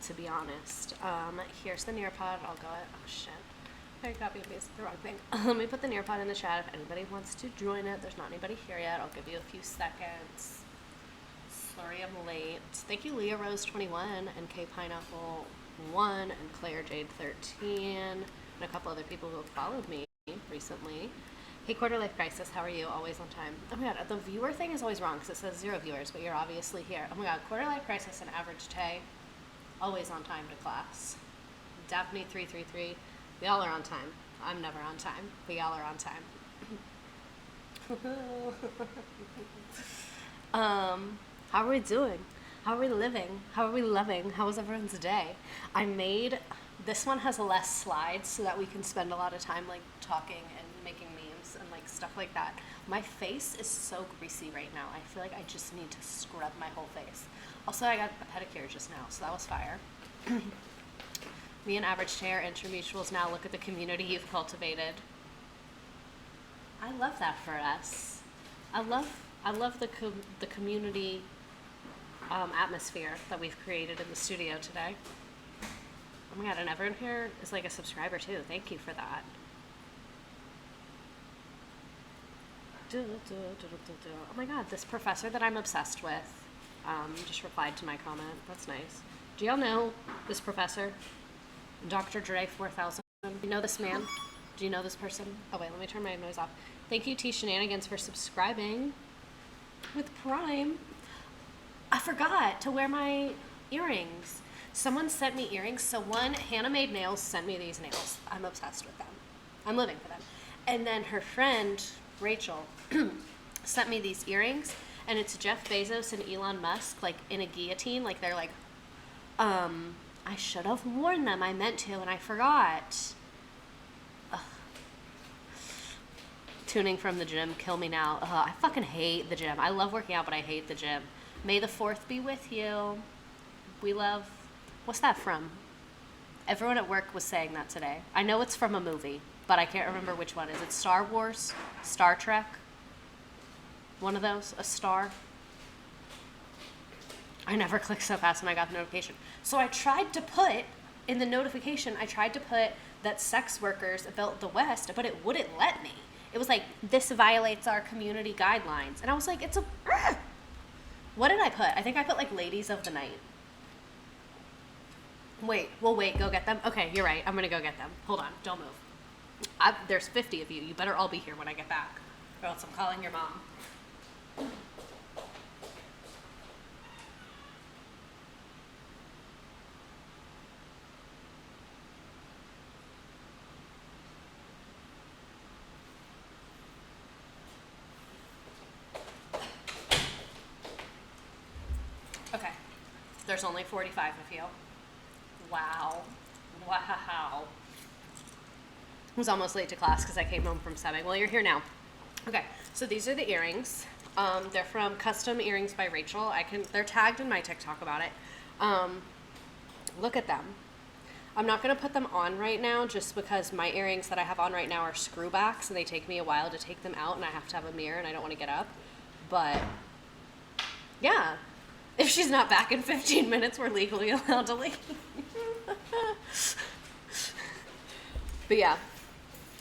to be honest. Here's the Nearpod. I'll go. Oh shit. I copy and pasted the wrong thing. Let me put the Nearpod in the chat if anybody wants to join it. There's not anybody here yet. I'll give you a few seconds. Sorry I'm late. Thank you, Leah Rose 21 and K Pineapple 1 and Claire Jade 13 and a couple other people who have followed me recently. Hey, Quarter Life Crisis, how are you? Always on time. Oh my god, the viewer thing is always wrong because it says 0 viewers, but you're obviously here. Oh my god, Quarter Life Crisis and Average Tay, always on time to class. Daphne 333, we all are on time. I'm never on time. We all are on time. How are we doing? How are we living? How are we loving? How was everyone's day? This one has less slides so that we can spend a lot of time like talking and making memes and like stuff like that. My face is so greasy right now. I feel like I just need to scrub my whole face. Also, I got a pedicure just now, so that was fire. Me and Average Chair Intermutuals now. Look at the community you've cultivated. I love that for us. I love the community atmosphere that we've created in the studio today. Oh my god, and everyone here is like a subscriber too. Thank you for that. Oh my god, this professor that I'm obsessed with just replied to my comment. That's nice. Do y'all know this professor? Dr. Dre 4000. Do you know this man? Do you know this person? Oh wait, let me turn my noise off. Thank you, T Shenanigans, for subscribing with Prime. I forgot to wear my earrings. Someone sent me earrings. So Hannah Made Nails sent me these nails. I'm obsessed with them. I'm living for them. And then her friend, Rachel, sent me these earrings. And it's Jeff Bezos and Elon Musk, like in a guillotine. Like they're like, I should have worn them. I meant to, and I forgot. Ugh. Tuning from the gym, kill me now. I fucking hate the gym. I love working out, but I hate the gym. May the 4th be with you. We love... What's that from? Everyone at work was saying that today. I know it's from a movie, but I can't remember which one. Is it Star Wars? Star Trek? One of those? A star? I never clicked so fast when I got the notification. So I tried to put, in the notification, that sex workers built the West, but it wouldn't let me. It was like, this violates our community guidelines. And I was like, what did I put? I think I put like ladies of the night. Wait, go get them. Okay, you're right. I'm gonna go get them. Hold on, don't move. There's 50 of you. You better all be here when I get back, or else I'm calling your mom. Okay, there's only 45 of you. Wow. I was almost late to class because I came home from subbing. Well, you're here now. Okay, so these are the earrings. They're from Custom Earrings by Rachel. They're tagged in my TikTok about it. Look at them. I'm not gonna put them on right now just because my earrings that I have on right now are screw back, so they take me a while to take them out and I have to have a mirror and I don't wanna get up. But yeah, if she's not back in 15 minutes, we're legally allowed to leave. But yeah,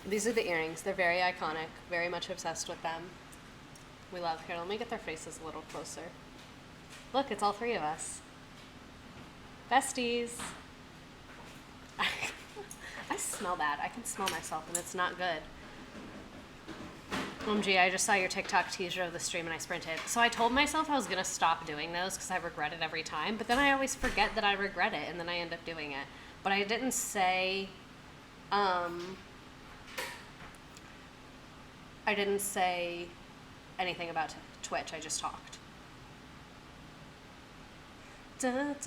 these are the earrings. They're very iconic, very much obsessed with them. We love. Here, let me get their faces a little closer. Look, it's all 3 of us. Besties. I smell bad. I can smell myself and it's not good. OMG, I just saw your TikTok teaser of the stream and I sprinted. So I told myself I was going to stop doing those because I regret it every time, but then I always forget that I regret it and then I end up doing it. But I didn't say, anything about Twitch. I just talked. Love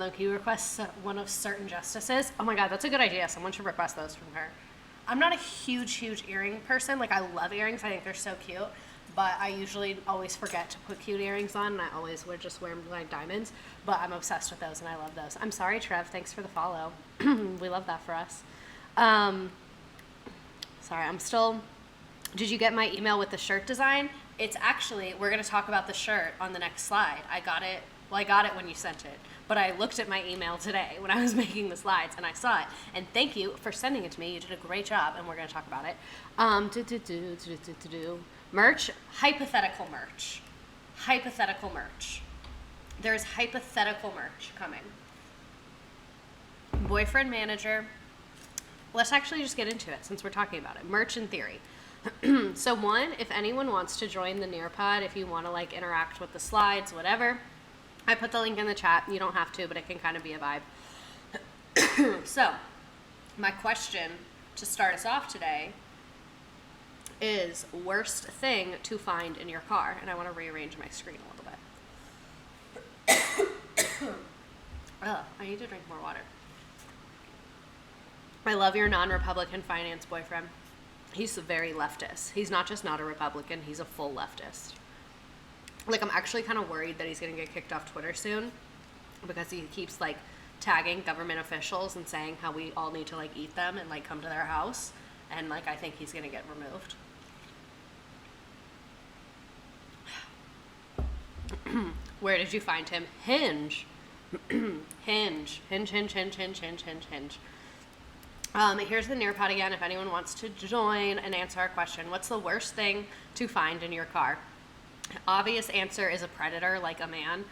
them. Can you request one of certain justices? Oh my god, that's a good idea. Someone should request those from her. I'm not a huge earring person. Like, I love earrings. I think they're so cute. But I usually always forget to put cute earrings on, and I always would just wear my diamonds. But I'm obsessed with those, and I love those. I'm sorry, Trev. Thanks for the follow. We love that for us. Sorry, I'm still Did you get my email with the shirt design? It's actually, we're going to talk about the shirt on the next slide. I got it when you sent it. But I looked at my email today when I was making the slides, and I saw it. And thank you for sending it to me. You did a great job, and we're going to talk about it. Merch, hypothetical merch. Hypothetical merch. There's hypothetical merch coming. Boyfriend manager. Let's actually just get into it since we're talking about it. Merch in theory. So one, if anyone wants to join the Nearpod, if you want to like interact with the slides, whatever, I put the link in the chat. You don't have to, but it can kind of be a vibe. So my question to start us off today is worst thing to find in your car. And I want to rearrange my screen a little bit. Oh, I need to drink more water. I love your non-Republican finance boyfriend. He's very leftist. He's not just not a Republican, he's a full leftist. Like, I'm actually kind of worried that he's going to get kicked off Twitter soon because he keeps, like, tagging government officials and saying how we all need to, like, eat them and, like, come to their house. And, like, I think he's going to get removed. Where did you find him? Hinge. Hinge. Here's the Nearpod again. If anyone wants to join and answer our question, what's the worst thing to find in your car? Obvious answer is a predator, like a man.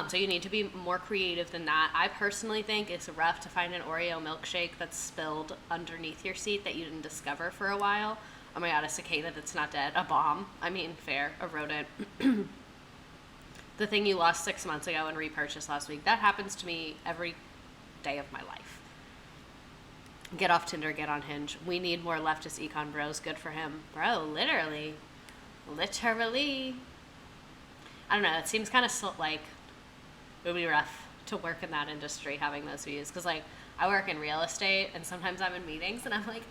So you need to be more creative than that. I personally think it's rough to find an Oreo milkshake that's spilled underneath your seat that you didn't discover for a while. Oh my God, a cicada that's not dead. A bomb. I mean, fair. A rodent. The thing you lost 6 months ago and repurchased last week. That happens to me every day of my life. Get off Tinder, get on Hinge. We need more leftist econ bros. Good for him. Bro, literally. Literally. I don't know. It seems kind of like it would be rough to work in that industry having those views. Because, like, I work in real estate and sometimes I'm in meetings and I'm like,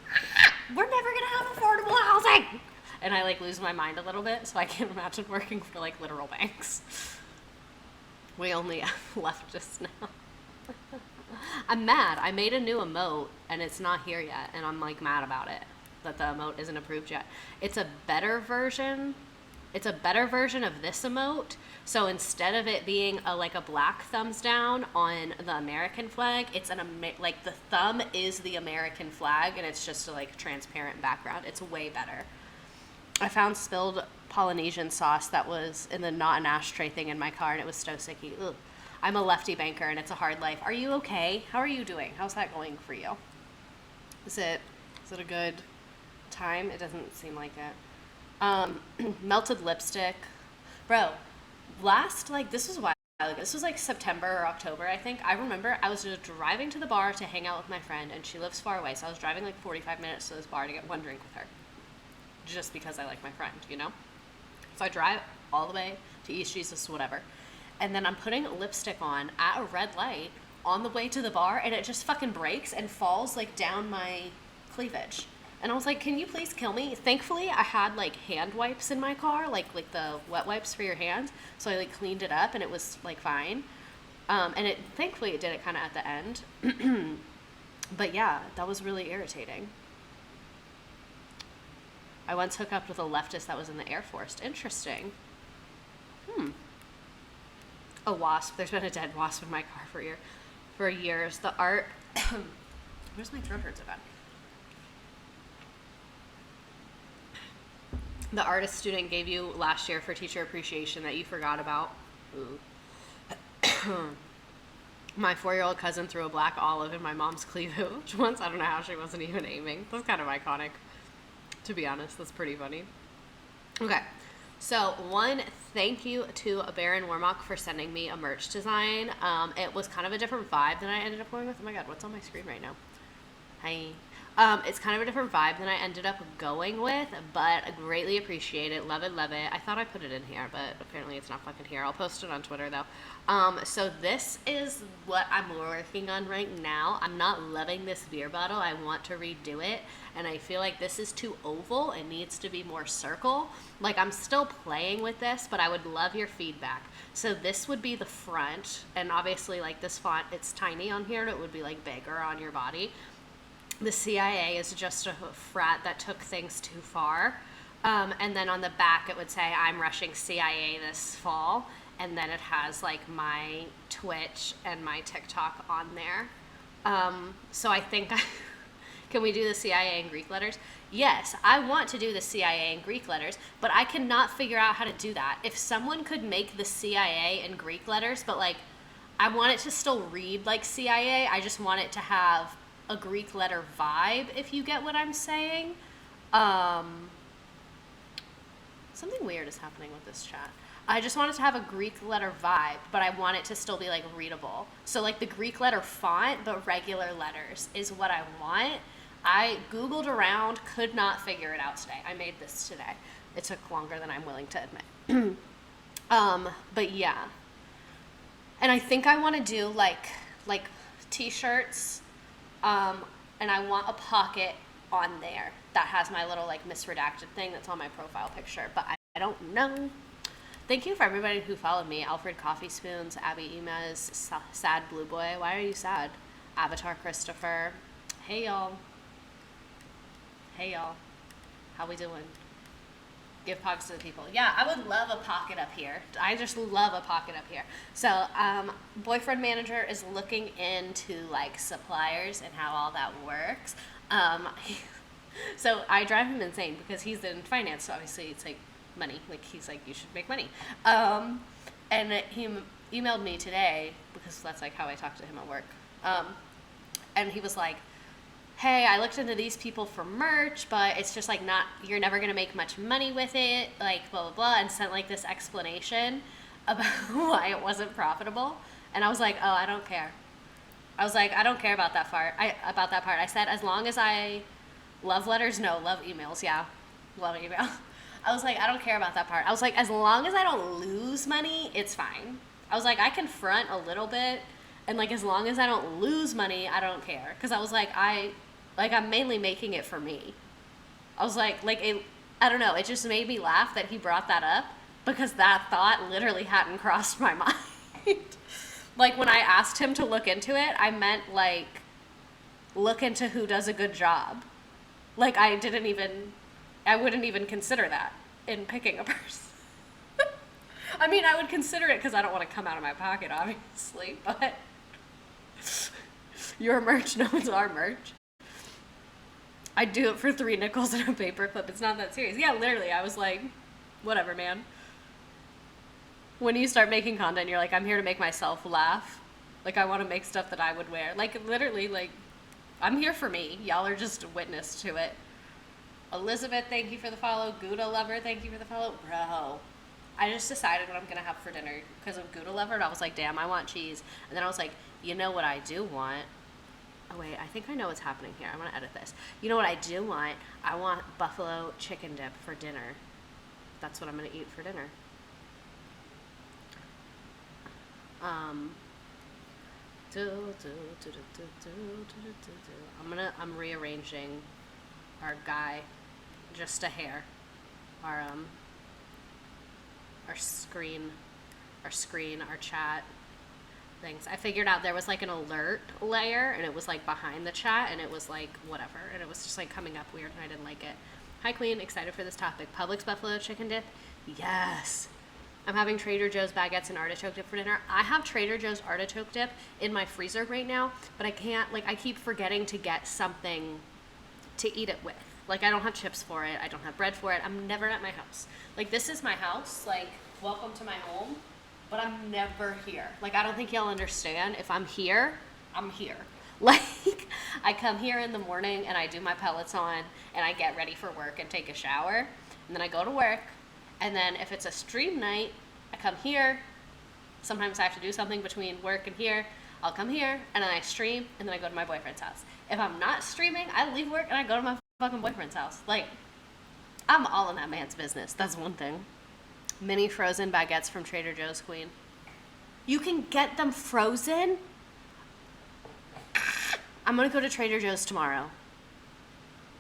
we're never going to have affordable housing. And I, like, lose my mind a little bit. So I can't imagine working for, like, literal banks. We only have leftists now. I'm mad. I made a new emote and it's not here yet, and I'm like mad about it that the emote isn't approved yet. It's a better version. It's a better version of this emote. So instead of it being like a black thumbs down on the American flag, it's like the thumb is the American flag and it's just a like transparent background. It's way better. I found spilled Polynesian sauce that was in the not an ashtray thing in my car and it was so sticky. Ugh. I'm a lefty banker and it's a hard life. Are you okay? How are you doing? How's that going for you? Is it a good time? It doesn't seem like it. Melted lipstick. Bro, this was a while ago. This was like September or October, I think. I remember I was just driving to the bar to hang out with my friend and she lives far away. So I was driving like 45 minutes to this bar to get one drink with her. Just because I like my friend, you know? So I drive all the way to East Jesus, whatever. And then I'm putting lipstick on at a red light on the way to the bar, and it just fucking breaks and falls like down my cleavage. And I was like, can you please kill me? Thankfully, I had like hand wipes in my car, like the wet wipes for your hands. So I like cleaned it up and it was like fine. And thankfully it did it kind of at the end. But yeah, that was really irritating. I once hooked up with a leftist that was in the Air Force. Interesting. A wasp. There's been a dead wasp in my car for years. The art. Where's my throat hurt so bad? The artist student gave you last year for teacher appreciation that you forgot about. Ooh. My 4-year-old cousin threw a black olive in my mom's cleavage once. I don't know how she wasn't even aiming. That's kind of iconic. To be honest, that's pretty funny. Okay. So one, thank you to Baron Warmock for sending me a merch design. It was kind of a different vibe than I ended up going with. Oh my God, what's on my screen right now? Hi. It's kind of a different vibe than I ended up going with, but I greatly appreciate it. Love it, love it. I thought I put it in here, but apparently it's not fucking here. I'll post it on Twitter though. So this is what I'm working on right now. I'm not loving this beer bottle. I want to redo it. And I feel like this is too oval. It needs to be more circle. Like I'm still playing with this, but I would love your feedback. So this would be the front. And obviously like this font, it's tiny on here and it would be like bigger on your body. the CIA is just a frat that took things too far. And then on the back it would say, I'm rushing CIA this fall. And then it has like my Twitch and my TikTok on there. So I think, can we do the CIA in Greek letters? Yes, I want to do the CIA in Greek letters, but I cannot figure out how to do that. If someone could make the CIA in Greek letters, but like, I want it to still read like CIA, I just want it to have a Greek letter vibe, if you get what I'm saying. Something weird is happening with this chat. I just want it to have a Greek letter vibe, but I want it to still be like readable. So like the Greek letter font, but regular letters is what I want. I Googled around, could not figure it out today. I made this today. It took longer than I'm willing to admit. But yeah. And I think I want to do like t-shirts, and I want a pocket on there that has my little like misredacted thing that's on my profile picture, but I don't know. Thank you for everybody who followed me. Alfred Coffee Spoons, Abby Emas, Sad Blue Boy. Why are you sad? Avatar Christopher. Hey y'all. Hey y'all. How we doing? Give pockets to the people. Yeah, I would love a pocket up here. I just love a pocket up here. So, boyfriend manager is looking into like suppliers and how all that works. So I drive him insane because he's in finance. So obviously, it's like money. Like he's like, you should make money. And he emailed me today because that's like how I talk to him at work. And he was like, hey, I looked into these people for merch, but it's just like not, you're never going to make much money with it, like blah, blah, blah, and sent like this explanation about why it wasn't profitable. And I was like, oh, I don't care. I was like, I don't care about that part. I said, as long as I love letters, no, love emails, yeah, love email. I was like, I don't care about that part. I was like, as long as I don't lose money, it's fine. I was like, I can front a little bit, and like as long as I don't lose money, I don't care. Because I was like, I'm mainly making it for me. I was like I don't know, it just made me laugh that he brought that up because that thought literally hadn't crossed my mind. Like when I asked him to look into it, I meant like look into who does a good job. Like I wouldn't even consider that in picking a person. I mean, I would consider it because I don't want to come out of my pocket, obviously, but your merch, no, it's our merch. I'd do it for 3 nickels and a paper clip. It's not that serious. Yeah, literally, I was like, whatever, man. When you start making content, you're like, I'm here to make myself laugh. Like, I want to make stuff that I would wear. Like, literally, like, I'm here for me. Y'all are just a witness to it. Elizabeth, thank you for the follow. Gouda Lover, thank you for the follow. Bro, I just decided what I'm going to have for dinner because of Gouda Lover, and I was like, damn, I want cheese. And then I was like, you know what I do want? Oh, wait, I think I know what's happening here. I want to edit this. You know what I do want? I want buffalo chicken dip for dinner. That's what I'm going to eat for dinner. I'm rearranging our guy just a hair. Our screen, our chat things. I figured out there was like an alert layer and it was like behind the chat and it was like whatever and it was just like coming up weird and I didn't like it. Hi Queen, excited for this topic. Publix buffalo chicken dip? Yes. I'm having Trader Joe's baguettes and artichoke dip for dinner. I have Trader Joe's artichoke dip in my freezer right now, but I can't, like I keep forgetting to get something to eat it with. Like I don't have chips for it, I don't have bread for it, I'm never at my house. Like this is my house, like welcome to my home. But I'm never here. Like, I don't think y'all understand. If I'm here, I'm here. Like, I come here in the morning and I do my pellets on and I get ready for work and take a shower. And then I go to work. And then if it's a stream night, I come here. Sometimes I have to do something between work and here. I'll come here and then I stream and then I go to my boyfriend's house. If I'm not streaming, I leave work and I go to my fucking boyfriend's house. Like, I'm all in that man's business. That's one thing. Mini frozen baguettes from Trader Joe's, Queen. You can get them frozen? I'm going to go to Trader Joe's tomorrow.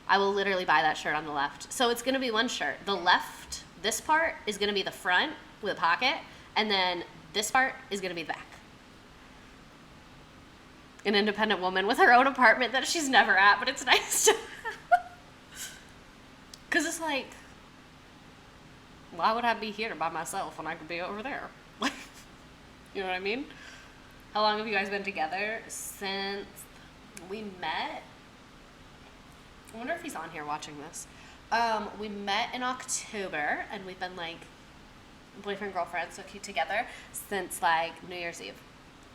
I will literally buy that shirt on the left. So it's going to be one shirt. The left, this part, is going to be the front with a pocket. And then this part is going to be the back. An independent woman with her own apartment that she's never at, but it's nice to because it's like, why would I be here by myself when I could be over there? Like, you know what I mean? How long have you guys been together? Since we met. I wonder if he's on here watching this. We met in October, and we've been like boyfriend, girlfriend, so cute together since like New Year's Eve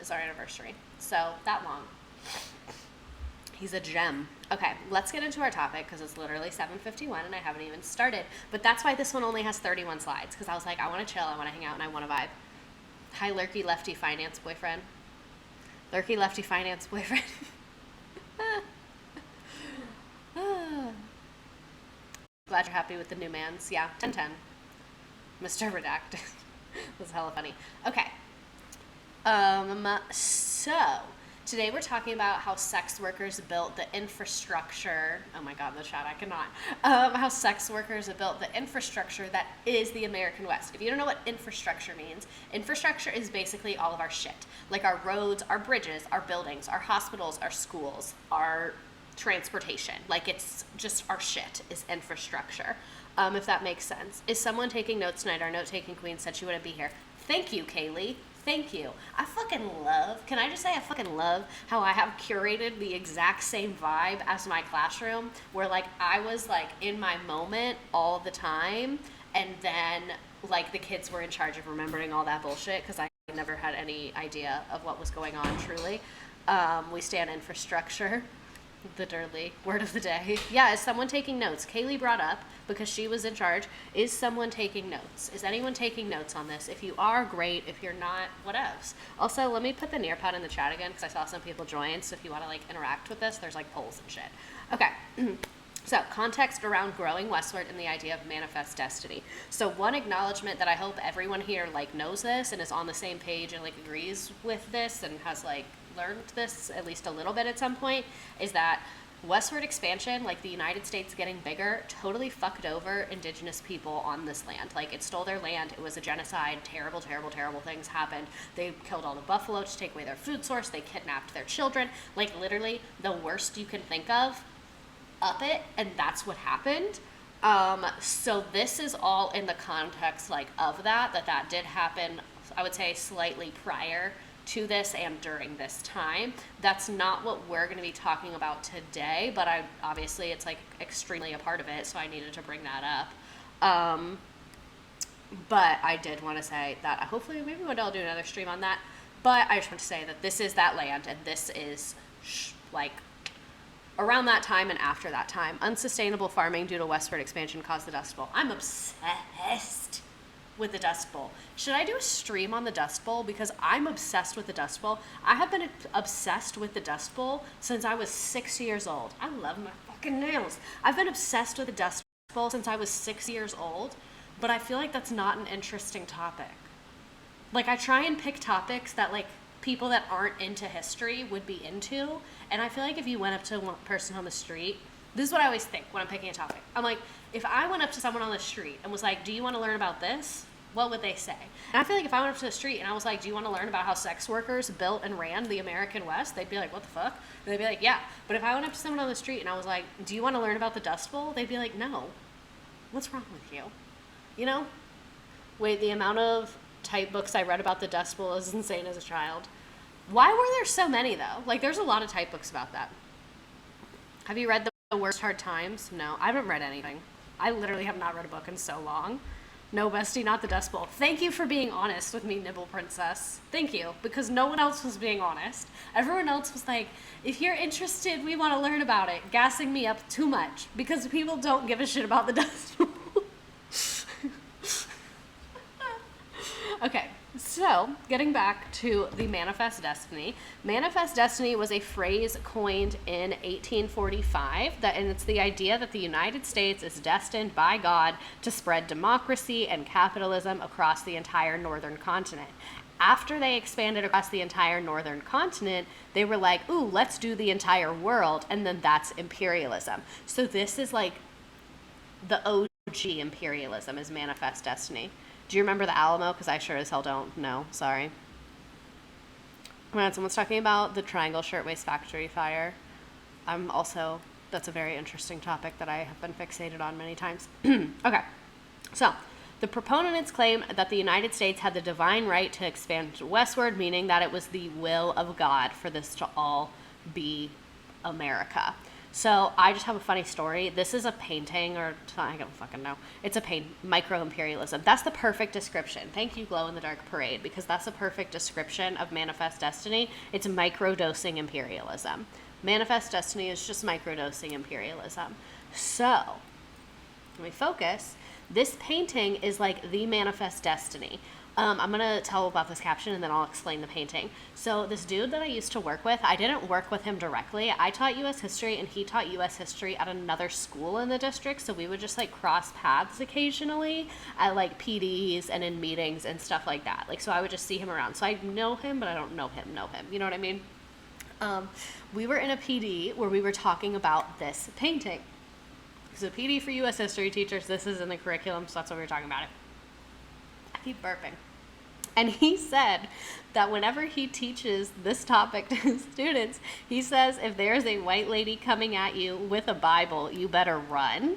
is our anniversary. So that long. He's a gem. Okay, let's get into our topic because it's literally 7:51 and I haven't even started. But that's why this one only has 31 slides, because I was like, I want to chill, I want to hang out, and I want to vibe. Hi, lurky lefty finance boyfriend. Lurky lefty finance boyfriend. Glad you're happy with the new mans. Yeah, 10-10. Mr. Redacted. Was hella funny. Okay. So today we're talking about how sex workers built the infrastructure. Oh my God, the chat, I cannot. How sex workers have built the infrastructure that is the American West. If you don't know what infrastructure means, infrastructure is basically all of our shit. Like our roads, our bridges, our buildings, our hospitals, our schools, our transportation. Like it's just our shit is infrastructure. If that makes sense. Is someone taking notes tonight? Our note-taking queen said she wouldn't be here. Thank you, Kaylee. Thank you. I fucking love, can I just say I fucking love how I have curated the exact same vibe as my classroom, where like I was like in my moment all the time, and then like the kids were in charge of remembering all that bullshit because I never had any idea of what was going on truly. We stand infrastructure. Literally, word of the day. Yeah, is someone taking notes? Kaylee brought up, because she was in charge, is someone taking notes? Is anyone taking notes on this? If you are, great. If you're not, what else? Also, let me put the Nearpod in the chat again, because I saw some people join, so if you want to like interact with this, there's like polls and shit. Okay. So, context around growing westward and the idea of manifest destiny. So, one acknowledgement that I hope everyone here like knows this and is on the same page and like agrees with this and has like learned this at least a little bit at some point is that westward expansion, like the United States getting bigger, totally fucked over indigenous people on this land. Like it stole their land. It was a genocide. Terrible, terrible, terrible things happened. They killed all the buffalo to take away their food source. They kidnapped their children. Like literally the worst you can think of. Up it, and that's what happened. So this is all in the context like of that did happen, I would say slightly prior to this and during this time. That's not what we're going to be talking about today, but obviously it's like extremely a part of it, so I needed to bring that up. But I did want to say that hopefully maybe one day I'll do another stream on that, but I just want to say that this is that land, and this is like around that time and after that time. Unsustainable farming due to westward expansion caused the Dust Bowl. I'm obsessed with the Dust Bowl. Should I do a stream on the Dust Bowl? Because I'm obsessed with the Dust Bowl. I have been obsessed with the Dust Bowl since I was 6 years old. I love my fucking nails. I've been obsessed with the Dust Bowl since I was 6 years old, but I feel like that's not an interesting topic. Like I try and pick topics that like people that aren't into history would be into, and I feel like if you went up to one person on the street, this is what I always think when I'm picking a topic. I'm like, if I went up to someone on the street and was like, do you want to learn about this? What would they say? And I feel like if I went up to the street and I was like, do you want to learn about how sex workers built and ran the American West? They'd be like, what the fuck? And they'd be like, yeah. But if I went up to someone on the street and I was like, do you want to learn about the Dust Bowl? They'd be like, no. What's wrong with you? You know? Wait, the amount of type books I read about the Dust Bowl is insane as a child. Why were there so many, though? Like, there's a lot of type books about that. Have you read The Worst Hard Times? No, I haven't read anything. I literally have not read a book in so long. No, bestie, not the Dust Bowl. Thank you for being honest with me, Nibble Princess. Thank you, because no one else was being honest. Everyone else was like, if you're interested, we want to learn about it, gassing me up too much, because people don't give a shit about the Dust Bowl. Okay. So, getting back to the Manifest Destiny. Manifest Destiny was a phrase coined in 1845, and it's the idea that the United States is destined by God to spread democracy and capitalism across the entire northern continent. After they expanded across the entire northern continent, they were like, ooh, let's do the entire world, and then that's imperialism. So this is like the OG imperialism is Manifest Destiny. Do you remember the Alamo? Because I sure as hell don't. No, sorry. When someone's talking about the Triangle Shirtwaist Factory fire, that's a very interesting topic that I have been fixated on many times. Okay, so the proponents claim that the United States had the divine right to expand westward, meaning that it was the will of God for this to all be America. So I just have a funny story. This is a painting, or I don't fucking know. It's a micro-imperialism. That's the perfect description. Thank you, Glow in the Dark Parade, because that's a perfect description of Manifest Destiny. It's micro-dosing imperialism. Manifest Destiny is just micro-dosing imperialism. So, let me focus. This painting is like the Manifest Destiny. I'm going to tell about this caption and then I'll explain the painting. So this dude that I used to work with, I didn't work with him directly. I taught U.S. history and he taught U.S. history at another school in the district. So we would just like cross paths occasionally at like PDs and in meetings and stuff like that. Like, so I would just see him around. So I know him, but I don't know him. You know what I mean? We were in a PD where we were talking about this painting. So PD for U.S. history teachers, this is in the curriculum, so that's what we were talking about it. I keep burping. And he said that whenever he teaches this topic to his students, he says, if there's a white lady coming at you with a Bible, you better run.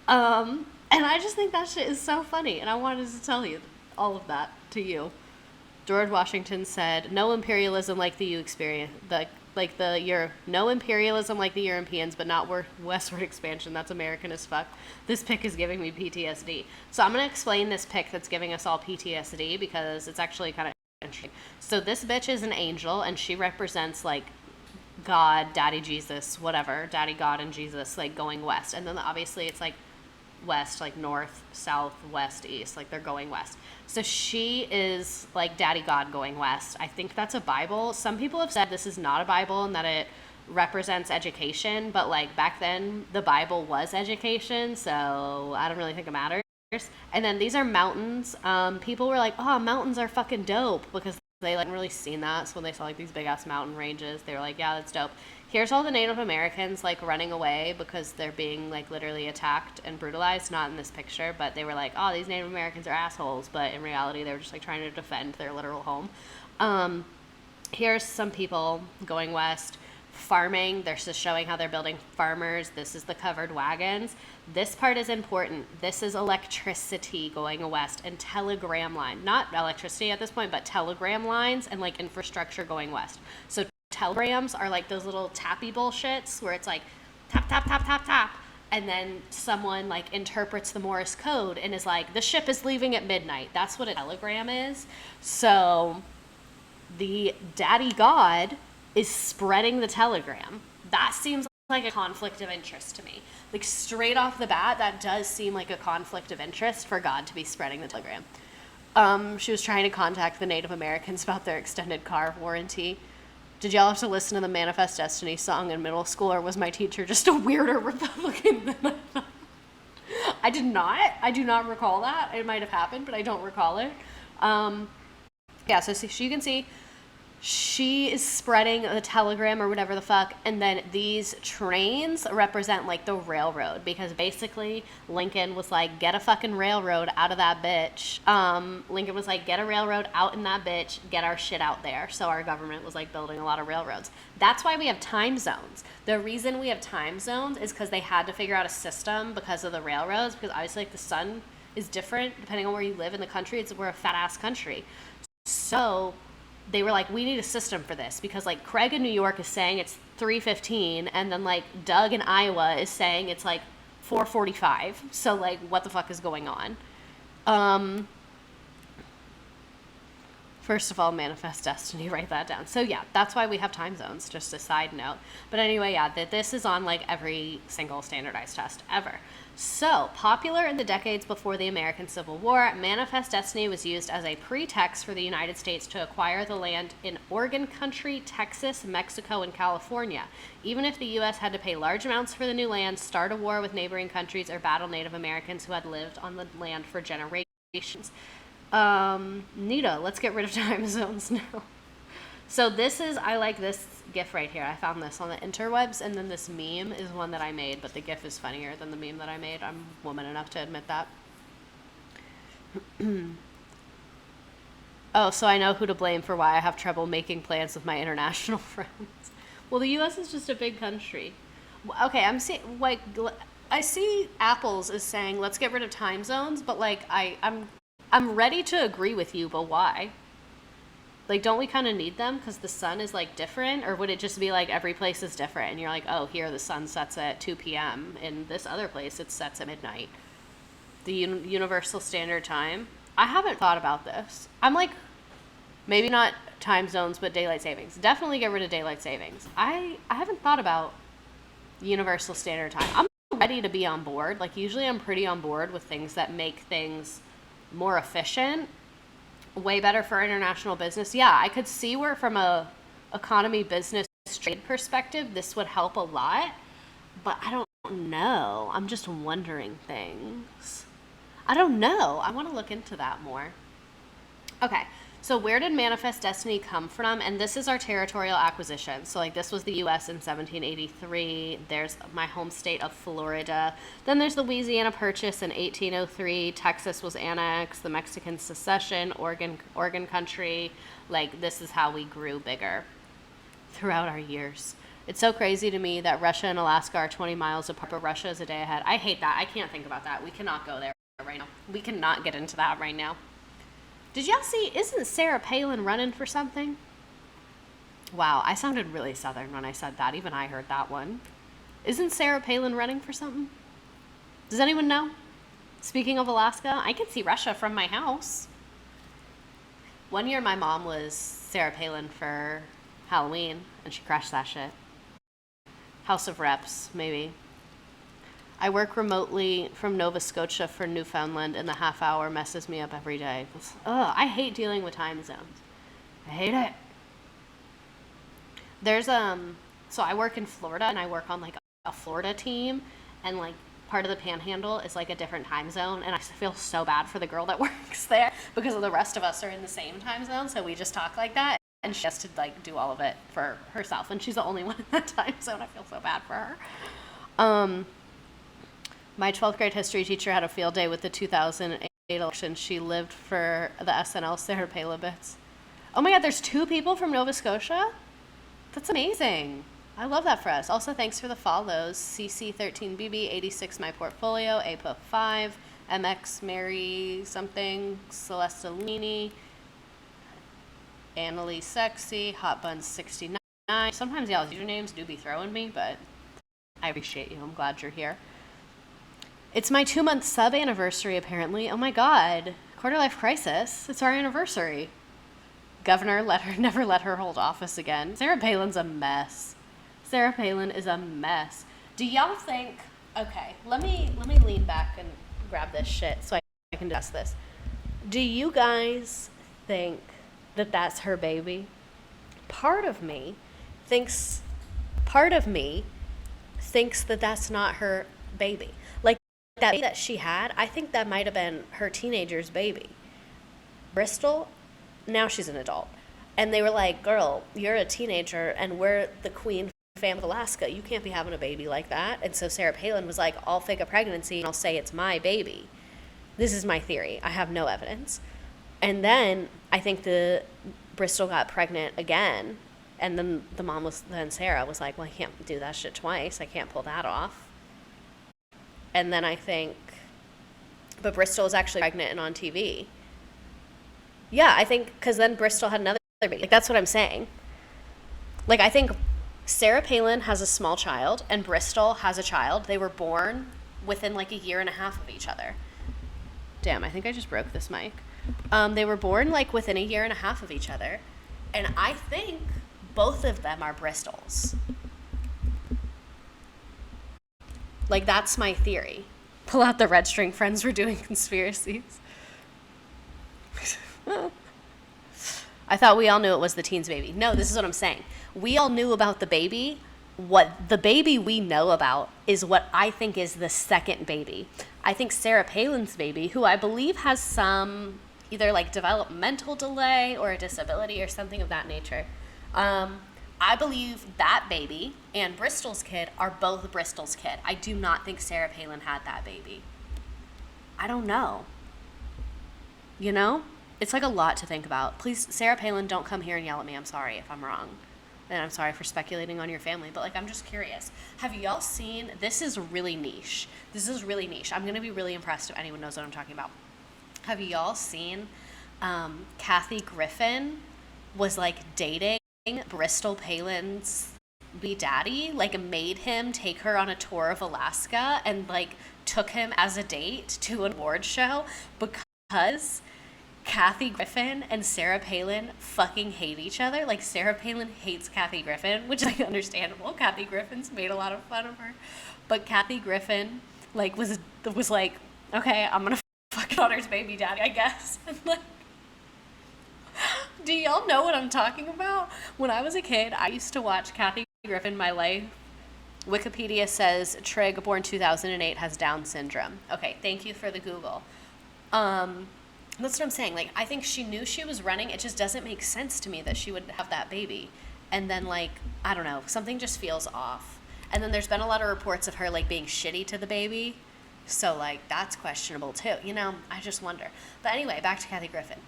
And I just think that shit is so funny. And I wanted to tell you all of that to you. George Washington said, no imperialism like the no imperialism like the Europeans, but not westward expansion. That's American as fuck. This pic is giving me PTSD. So I'm going to explain this pic that's giving us all PTSD because it's actually kind of interesting. So this bitch is an angel and she represents like God, Daddy Jesus, whatever, Daddy God and Jesus, like going west. And then obviously it's like west, like north, south, west, east, like they're going west. So she is like Daddy God going west. I think that's a Bible. Some people have said this is not a Bible and that it represents education, but like back then the Bible was education, so I don't really think it matters. And then these are mountains. People were like, oh, mountains are fucking dope because they hadn't really seen that. So when they saw like these big ass mountain ranges, they were like, yeah, that's dope. Here's all the Native Americans like running away because they're being like literally attacked and brutalized. Not in this picture, but they were like, oh, these Native Americans are assholes. But in reality, they were just like trying to defend their literal home. Here's some people going west. Farming, they're just showing how they're building farmers. This is the covered wagons. This part is important. This is electricity going west and telegram line. Not electricity at this point, but telegram lines and like infrastructure going west. So telegrams are like those little tappy bullshits where it's like tap, tap, tap, tap, tap. And then someone like interprets the Morse code and is like, the ship is leaving at midnight. That's what a telegram is. So the Daddy God is spreading the telegram. That seems like a conflict of interest to me. Like straight off the bat, that does seem like a conflict of interest for God to be spreading the telegram. She was trying to contact the Native Americans about their extended car warranty. Did y'all have to listen to the Manifest Destiny song in middle school, or was my teacher just a weirder Republican than I thought? I did not. I do not recall that. It might have happened, but I don't recall it. Yeah, so you can see she is spreading the telegram or whatever the fuck, and then these trains represent like the railroad, because basically Lincoln was like, get a fucking railroad out of that bitch. Lincoln was like, get a railroad out in that bitch, get our shit out there. So our government was like building a lot of railroads. That's why we have time zones. The reason we have time zones is because they had to figure out a system because of the railroads, because obviously like the sun is different depending on where you live in the country. We're a fat ass country. So they were like, we need a system for this, because like Craig in New York is saying it's 3:15, and then like Doug in Iowa is saying it's like 4:45. So like, what the fuck is going on? First of all, Manifest Destiny, write that down. So yeah, that's why we have time zones, just a side note. But anyway, yeah, this is on like every single standardized test ever. So, popular in the decades before the American Civil War, Manifest Destiny was used as a pretext for the United States to acquire the land in Oregon Country, Texas, Mexico, and California. Even if the U.S. had to pay large amounts for the new land, start a war with neighboring countries, or battle Native Americans who had lived on the land for generations. Nita, let's get rid of time zones now. So I like this GIF right here. I found this on the interwebs, and then this meme is one that I made, but the GIF is funnier than the meme that I made. I'm woman enough to admit that. Oh, so I know who to blame for why I have trouble making plans with my international friends. Well, the U.S. is just a big country. Okay, I'm seeing like I see Apple's is saying let's get rid of time zones, but like I'm ready to agree with you, but why? Like, don't we kind of need them because the sun is like different, or would it just be like every place is different and you're like, oh, here the sun sets at 2 p.m. in this other place it sets at midnight. The universal standard time. I haven't thought about this. I'm like, maybe not time zones, but daylight savings. Definitely get rid of daylight savings. I haven't thought about universal standard time. I'm ready to be on board. Like, usually I'm pretty on board with things that make things more efficient, way better for international business. Yeah, I could see where from a economy, business, trade perspective, this would help a lot, but I don't know. I'm just wondering things. I don't know. I want to look into that more. Okay, so where did Manifest Destiny come from? And this is our territorial acquisition. So like this was the U.S. in 1783. There's my home state of Florida. Then there's the Louisiana Purchase in 1803. Texas was annexed. The Mexican Secession, Oregon Country. Like this is how we grew bigger throughout our years. It's so crazy to me that Russia and Alaska are 20 miles apart, but Russia is a day ahead. I hate that. I can't think about that. We cannot go there right now. We cannot get into that right now. Did y'all see, isn't Sarah Palin running for something? Wow, I sounded really Southern when I said that. Even I heard that one. Isn't Sarah Palin running for something? Does anyone know? Speaking of Alaska, I can see Russia from my house. One year my mom was Sarah Palin for Halloween, and she crashed that shit. House of Reps, maybe. I work remotely from Nova Scotia for Newfoundland, and the half hour messes me up every day. Ugh, I hate dealing with time zones. I hate it. There's so I work in Florida, and I work on like a Florida team, and like part of the Panhandle is like a different time zone, and I feel so bad for the girl that works there because the rest of us are in the same time zone, so we just talk like that, and she has to like do all of it for herself, and she's the only one in that time zone. I feel so bad for her. My 12th grade history teacher had a field day with the 2008 election. She lived for the SNL Sarah Palin bits. Oh my God, there's 2 people from Nova Scotia? That's amazing. I love that for us. Also, thanks for the follows. CC13BB, 86 My Portfolio, APA5, MX Mary something, Celestalini, Annalie Sexy, Hot Buns 69. Sometimes y'all's usernames do be throwing me, but I appreciate you. I'm glad you're here. It's my 2-month sub anniversary, apparently. Oh my God. Quarter life crisis. It's our anniversary. Governor never let her hold office again. Sarah Palin's a mess. Sarah Palin is a mess. Do y'all think, okay, let me lean back and grab this shit so I can discuss this. Do you guys think that that's her baby? Part of me thinks that that's not her baby. Like, that baby that she had, I think that might have been her teenager's baby. Bristol, now she's an adult. And they were like, girl, you're a teenager and we're the queen family of Alaska. You can't be having a baby like that. And so Sarah Palin was like, I'll fake a pregnancy and I'll say it's my baby. This is my theory. I have no evidence. And then I think the Bristol got pregnant again. And then Sarah was like, well, I can't do that shit twice. I can't pull that off. And then I think, but Bristol was actually pregnant and on TV. Yeah, I think, because then Bristol had another baby. Like, that's what I'm saying. Like, I think Sarah Palin has a small child and Bristol has a child. They were born within like a year and a half of each other. Damn, I think I just broke this mic. They were born like within a year and a half of each other. And I think both of them are Bristols. Like, that's my theory. Pull out the red string, friends, we're doing conspiracies. I thought we all knew it was the teen's baby. No, this is what I'm saying. We all knew about the baby. What the baby we know about is what I think is the second baby. I think Sarah Palin's baby, who I believe has some either like developmental delay or a disability or something of that nature. I believe that baby and Bristol's kid are both Bristol's kid. I do not think Sarah Palin had that baby. I don't know. You know? It's like a lot to think about. Please, Sarah Palin, don't come here and yell at me. I'm sorry if I'm wrong. And I'm sorry for speculating on your family, but like, I'm just curious. Have y'all seen, this is really niche. I'm going to be really impressed if anyone knows what I'm talking about. Have y'all seen Kathy Griffin was like dating Bristol Palin's daddy, like made him take her on a tour of Alaska and like took him as a date to an award show because Kathy Griffin and Sarah Palin fucking hate each other. Like, Sarah Palin hates Kathy Griffin, which is like understandable. Kathy Griffin's made a lot of fun of her. But Kathy Griffin, like, was like, okay, I'm gonna fuck your daughter's baby daddy, I guess. And like, do y'all know what I'm talking about? When I was a kid, I used to watch Kathy Griffin, My Life. Wikipedia says Trig, born 2008, has Down syndrome. Okay, thank you for the Google. That's what I'm saying. Like, I think she knew she was running. It just doesn't make sense to me that she would have that baby. And then, like, I don't know, something just feels off. And then there's been a lot of reports of her, like, being shitty to the baby. So, like, that's questionable, too. You know, I just wonder. But anyway, back to Kathy Griffin.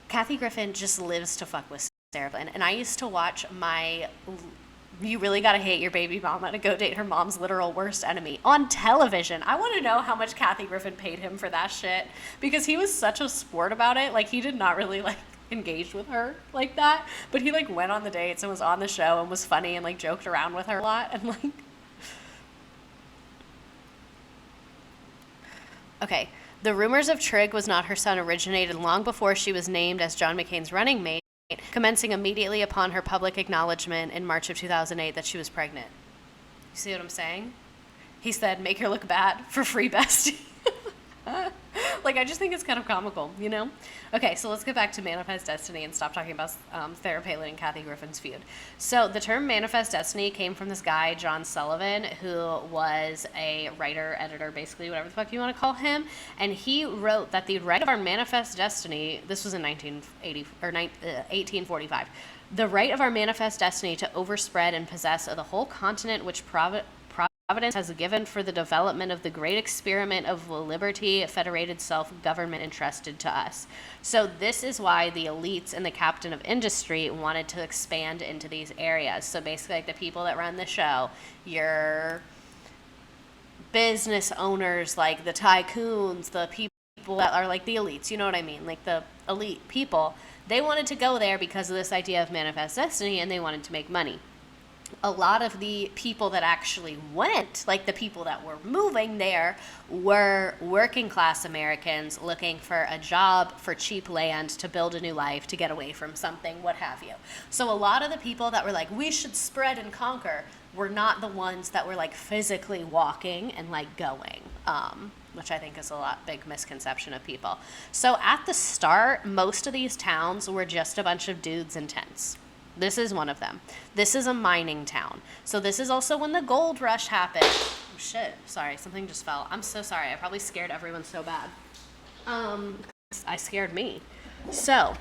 Kathy Griffin just lives to fuck with Sarah Palin. And I used to watch You Really Gotta Hate Your Baby Mama to Go Date Her Mom's Literal Worst Enemy on television. I want to know how much Kathy Griffin paid him for that shit, because he was such a sport about it. Like, he did not really like engage with her like that, but he like went on the dates and was on the show and was funny and like joked around with her a lot. And like, okay, the rumors of Trig was not her son originated long before she was named as John McCain's running mate, commencing immediately upon her public acknowledgement in March of 2008 that she was pregnant. You see what I'm saying? He said, make her look bad for free bestie. Like, I just think it's kind of comical, you know? Okay, so let's get back to Manifest Destiny and stop talking about Sarah Palin and Kathy Griffin's feud. So the term Manifest Destiny came from this guy, John Sullivan, who was a writer, editor, basically, whatever the fuck you want to call him. And he wrote that the right of our Manifest Destiny, this was in 1845, the right of our Manifest Destiny to overspread and possess of the whole continent which Providence has given for the development of the great experiment of liberty, federated self-government entrusted to us. So this is why the elites and the captain of industry wanted to expand into these areas. So basically, like, the people that run the show, your business owners, like the tycoons, the people that are like the elites, you know what I mean? Like the elite people, they wanted to go there because of this idea of Manifest Destiny, and they wanted to make money. A lot of the people that actually went, like the people that were moving there, were working class Americans looking for a job, for cheap land, to build a new life, to get away from something, what have you. So a lot of the people that were like, we should spread and conquer, were not the ones that were like physically walking and like going, which I think is a big misconception of people. So at the start, most of these towns were just a bunch of dudes in tents. This is one of them. This is a mining town. So this is also when the gold rush happened. Oh, shit. Sorry, something just fell. I'm so sorry. I probably scared everyone so bad. I scared me. So,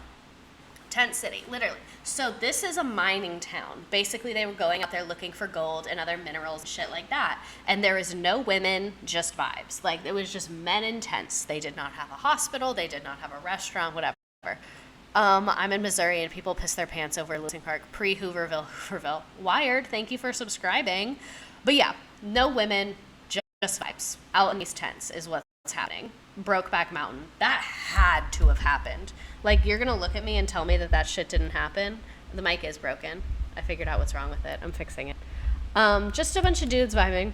tent city, literally. So this is a mining town. Basically, they were going out there looking for gold and other minerals and shit like that. And there was no women, just vibes. Like, it was just men in tents. They did not have a hospital. They did not have a restaurant, whatever. I'm in Missouri and people piss their pants over Lewis and Clark, pre-Hooverville. Wired, thank you for subscribing. But yeah, no women, just vibes. Out in these tents is what's happening. Brokeback Mountain. That had to have happened. Like, you're gonna look at me and tell me that shit didn't happen? The mic is broken. I figured out what's wrong with it. I'm fixing it. Just a bunch of dudes vibing.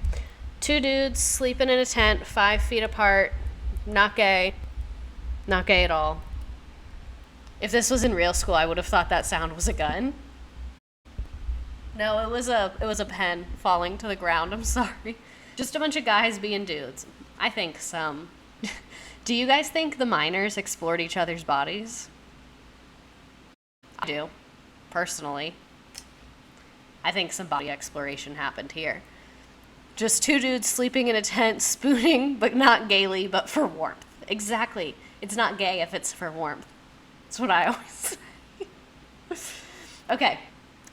2 dudes sleeping in a tent, 5 feet apart. Not gay. Not gay at all. If this was in real school, I would have thought that sound was a gun. No, it was a pen falling to the ground. I'm sorry. Just a bunch of guys being dudes. I think some. Do you guys think the miners explored each other's bodies? I do, personally. I think some body exploration happened here. Just 2 dudes sleeping in a tent, spooning, but not gaily, but for warmth. Exactly. It's not gay if it's for warmth. That's what I always say. Okay,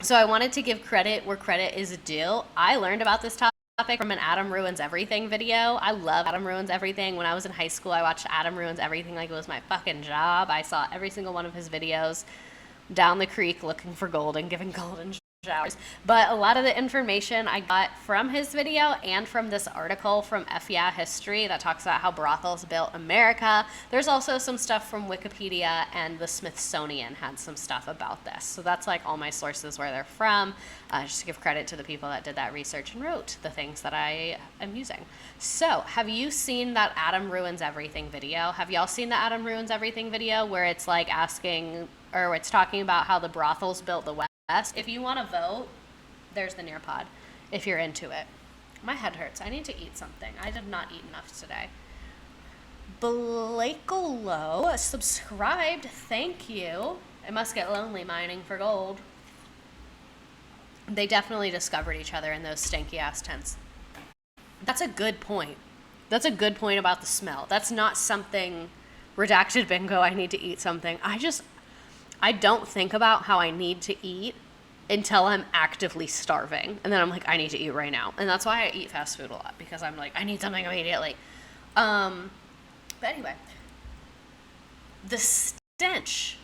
so I wanted to give credit where credit is due. I learned about this topic from an Adam Ruins Everything video. I love Adam Ruins Everything. When I was in high school, I watched Adam Ruins Everything like it was my fucking job. I saw every single one of his videos down the creek looking for gold and giving golden showers. But a lot of the information I got from his video and from this article from F Yeah History that talks about how brothels built America. There's also some stuff from Wikipedia, and the Smithsonian had some stuff about this. So that's like all my sources where they're from, just to give credit to the people that did that research and wrote the things that I am using. So have you seen that Adam Ruins Everything video? Have y'all seen the Adam Ruins Everything video where it's like asking, or it's talking about how the brothels built the West? If you want to vote, there's the Nearpod, if you're into it. My head hurts. I need to eat something. I did not eat enough today. Blakelo subscribed. Thank you. It must get lonely mining for gold. They definitely discovered each other in those stinky ass tents. That's a good point. That's a good point about the smell. That's not something redacted bingo. I need to eat something. I don't think about how I need to eat until I'm actively starving. And then I'm like, I need to eat right now. And that's why I eat fast food a lot, because I'm like, I need something immediately. But anyway, the stench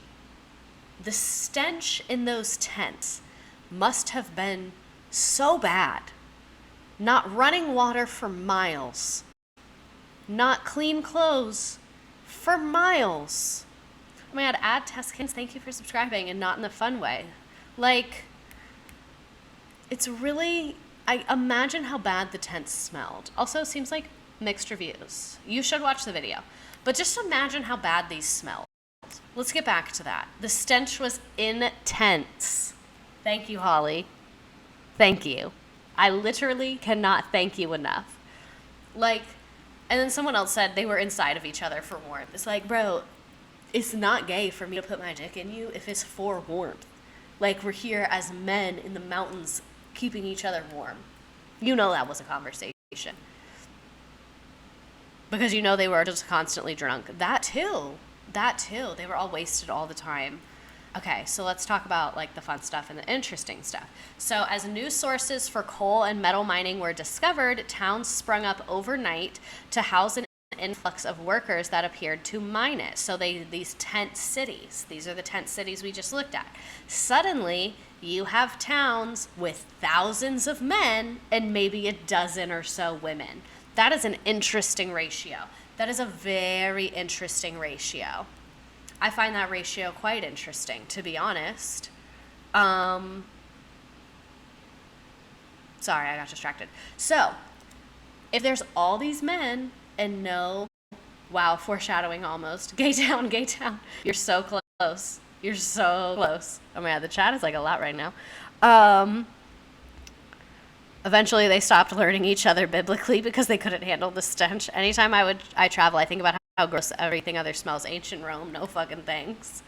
in those tents must have been so bad. Not running water for miles. Not clean clothes for miles. Oh my god, Ad Teskins, thank you for subscribing, and not in the fun way. Like, it's really, I imagine how bad the tents smelled. Also, seems like mixed reviews. You should watch the video. But just imagine how bad these smelled. Let's get back to that. The stench was intense. Thank you, Holly. Thank you. I literally cannot thank you enough. Like, and then someone else said they were inside of each other for warmth. It's like, bro, it's not gay for me to put my dick in you if it's for warmth. Like, we're here as men in the mountains keeping each other warm. You know that was a conversation. Because you know they were just constantly drunk. That too. They were all wasted all the time. Okay, so let's talk about like the fun stuff and the interesting stuff. So as new sources for coal and metal mining were discovered, towns sprung up overnight to house an influx of workers that appeared to mine it. So these tent cities, these are the tent cities we just looked at. Suddenly, you have towns with thousands of men and maybe a dozen or so women. That is an interesting ratio. That is a very interesting ratio. I find that ratio quite interesting, to be honest. Sorry, I got distracted. So, if there's all these men and no, wow, foreshadowing almost. Gay town. You're so close. You're so close. Oh my god, the chat is like a lot right now. Eventually they stopped learning each other biblically because they couldn't handle the stench. Anytime I travel, I think about how gross everything other smells. Ancient Rome, no fucking thanks.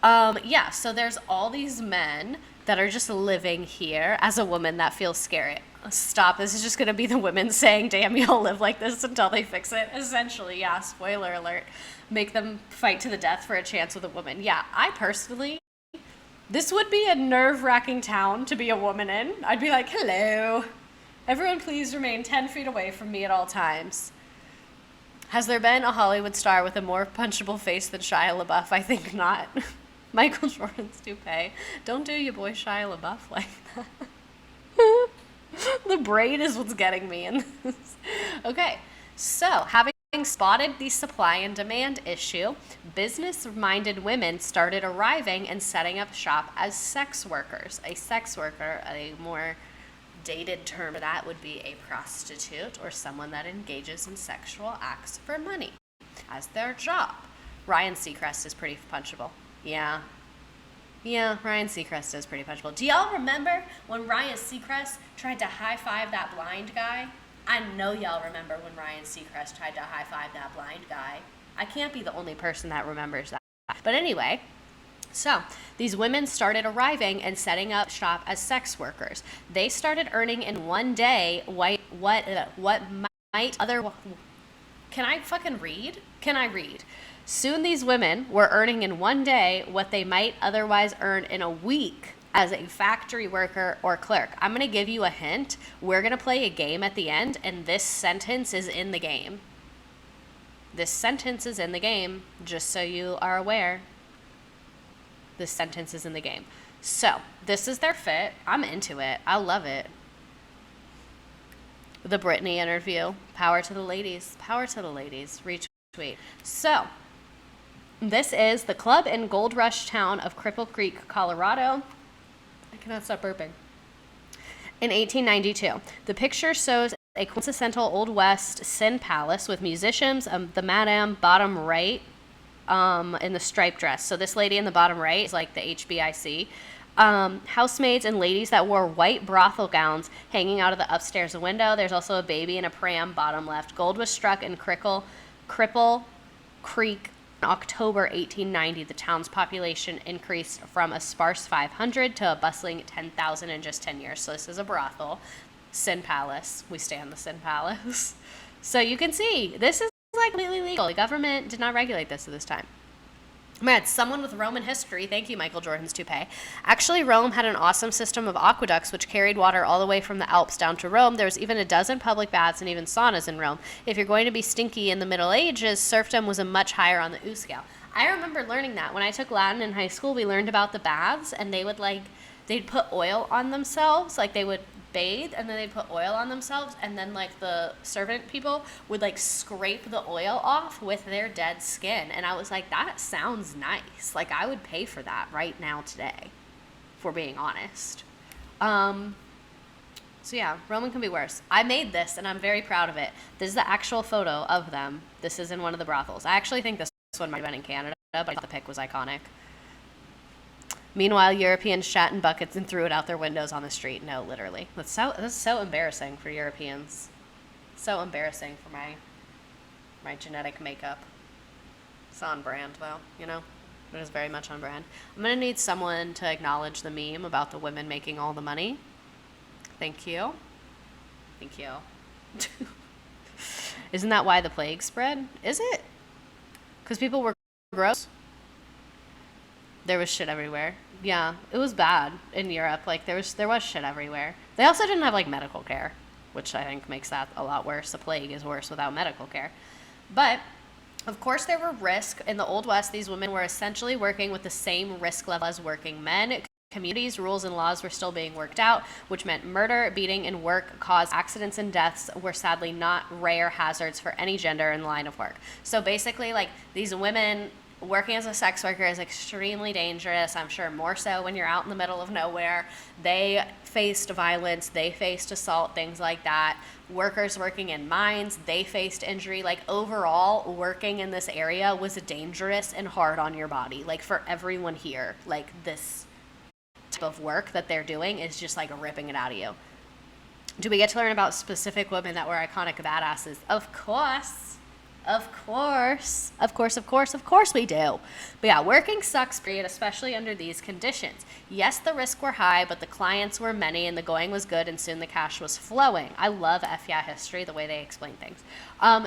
Yeah, so there's all these men that are just living here. As a woman, that feels scary. Stop, this is just going to be the women saying, damn, y'all live like this until they fix it. Essentially, yeah, spoiler alert. Make them fight to the death for a chance with a woman. Yeah, I personally, this would be a nerve-wracking town to be a woman in. I'd be like, hello. Everyone please remain 10 feet away from me at all times. Has there been a Hollywood star with a more punchable face than Shia LaBeouf? I think not. Michael Jordan's toupee. Don't do your boy Shia LaBeouf like that. The braid is what's getting me in this. Okay, so having spotted the supply and demand issue, business-minded women started arriving and setting up shop as sex workers. A sex worker, a more dated term for that would be a prostitute or someone that engages in sexual acts for money as their job. Ryan Seacrest is pretty punchable. Yeah, Ryan Seacrest is pretty punchable. Do y'all remember when Ryan Seacrest tried to high-five that blind guy? I know y'all remember when Ryan Seacrest tried to high-five that blind guy. I can't be the only person that remembers that. But anyway, so these women started arriving and setting up shop as sex workers. They started earning in one day what might other... Can I fucking read? Can I read? Soon these women were earning in one day what they might otherwise earn in a week as a factory worker or clerk. I'm going to give you a hint. We're going to play a game at the end, and this sentence is in the game. This sentence is in the game, just so you are aware. This sentence is in the game. So, this is their fit. I'm into it. I love it. The Britney interview. Power to the ladies. Power to the ladies. Retweet. So, this is the club in Gold Rush town of Cripple Creek, Colorado. I cannot stop burping. In 1892. The picture shows a quintessential Old West Sin Palace with musicians, the madam bottom right in the striped dress. So this lady in the bottom right is like the HBIC. Housemaids and ladies that wore white brothel gowns hanging out of the upstairs window. There's also a baby in a pram, bottom left. Gold was struck in Cripple Creek in October 1890. The town's population increased from a sparse 500 to a bustling 10,000 in just 10 years. So this is a brothel. Sin Palace. We stay on the Sin Palace. So you can see, this is like completely legal. The government did not regulate this at this time. Man, someone with Roman history, thank you, Michael Jordan's toupee. Actually, Rome had an awesome system of aqueducts which carried water all the way from the Alps down to Rome. There was even a dozen public baths and even saunas in Rome. If you're going to be stinky in the Middle Ages, serfdom was a much higher on the ooh scale. I remember learning that. When I took Latin in high school, we learned about the baths, and they'd put oil on themselves, like they would bathe, and then they'd put oil on themselves, and then like the servant people would like scrape the oil off with their dead skin. And I was like, that sounds nice. Like I would pay for that right now today, for being honest. So yeah, Roman can be worse. I made this and I'm very proud of it. This is the actual photo of them. This is in one of the brothels. I actually think this one might have been in Canada, but I thought the pic was iconic. Meanwhile, Europeans shat in buckets and threw it out their windows on the street. No, literally. That's so embarrassing for Europeans. So embarrassing for my genetic makeup. It's on brand, though, you know? It is very much on brand. I'm going to need someone to acknowledge the meme about the women making all the money. Thank you. Thank you. Isn't that why the plague spread? Is it? Because people were gross? There was shit everywhere. Yeah, it was bad in Europe. Like there was shit everywhere. They also didn't have like medical care, which I think makes that a lot worse. The plague is worse without medical care. But of course there were risks. In the Old West, these women were essentially working with the same risk level as working men. Communities, rules, and laws were still being worked out, which meant murder, beating, and work caused accidents and deaths were sadly not rare hazards for any gender in the line of work. So basically, like, these women working as a sex worker is extremely dangerous. I'm sure more so when you're out in the middle of nowhere. They faced violence, they faced assault, things like that. Workers working in mines, they faced injury. Like overall, working in this area was dangerous and hard on your body. Like for everyone here, like this type of work that they're doing is just like ripping it out of you. Do we get to learn about specific women that were iconic badasses? Of course. Of course we do. But yeah, working sucks, period, especially under these conditions. Yes, the risks were high, but the clients were many and the going was good and soon the cash was flowing. I love FYI history, the way they explain things.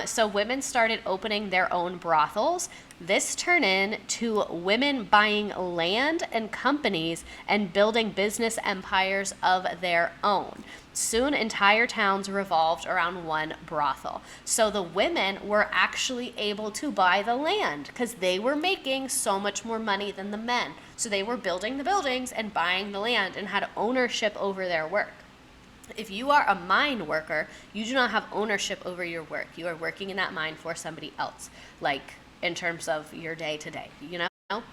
So women started opening their own brothels. This turned into women buying land and companies and building business empires of their own. Soon, entire towns revolved around one brothel. So the women were actually able to buy the land because they were making so much more money than the men. So they were building the buildings and buying the land and had ownership over their work. If you are a mine worker, you do not have ownership over your work. You are working in that mine for somebody else, like in terms of your day to day, you know?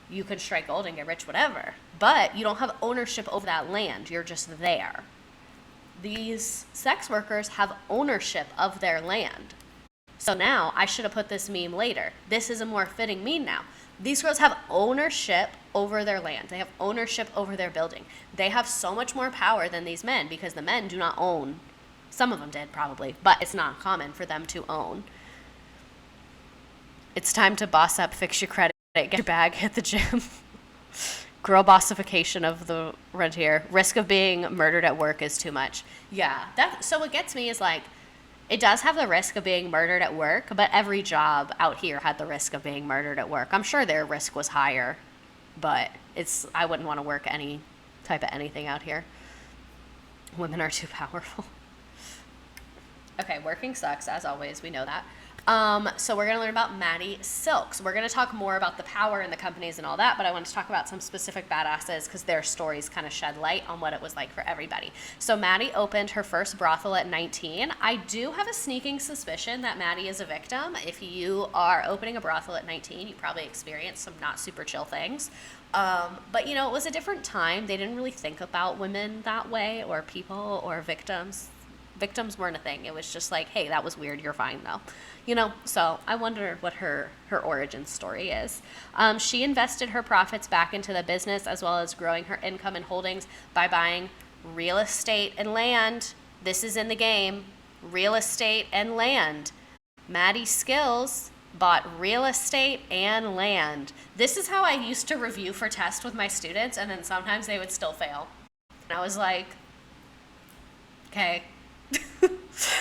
You can strike gold and get rich, whatever, but you don't have ownership over that land. You're just there. These sex workers have ownership of their land. So now, I should have put this meme later. This is a more fitting meme now. These girls have ownership over their land. They have ownership over their building. They have so much more power than these men because the men do not own. Some of them did probably, but it's not common for them to own. It's time to boss up, fix your credit, get your bag, hit the gym. Girl bossification of the rentier. Risk of being murdered at work is too much. Yeah, so what gets me is like, it does have the risk of being murdered at work, but every job out here had the risk of being murdered at work. I'm sure their risk was higher, but I wouldn't want to work any type of anything out here. Women are too powerful. Okay, working sucks, as always. We know that. So we're going to learn about Mattie Silks. We're going to talk more about the power in the companies and all that, but I want to talk about some specific badasses because their stories kind of shed light on what it was like for everybody. So Mattie opened her first brothel at 19. I do have a sneaking suspicion that Mattie is a victim. If you are opening a brothel at 19, you probably experienced some not super chill things. But, you know, it was a different time. They didn't really think about women that way, or people, or victims. Victims weren't a thing. It was just like, hey, that was weird. You're fine, though. You know, so I wonder what her origin story is. She invested her profits back into the business as well as growing her income and holdings by buying real estate and land. This is in the game. Real estate and land. Mattie Silks bought real estate and land. This is how I used to review for tests with my students, and then sometimes they would still fail. And I was like, okay.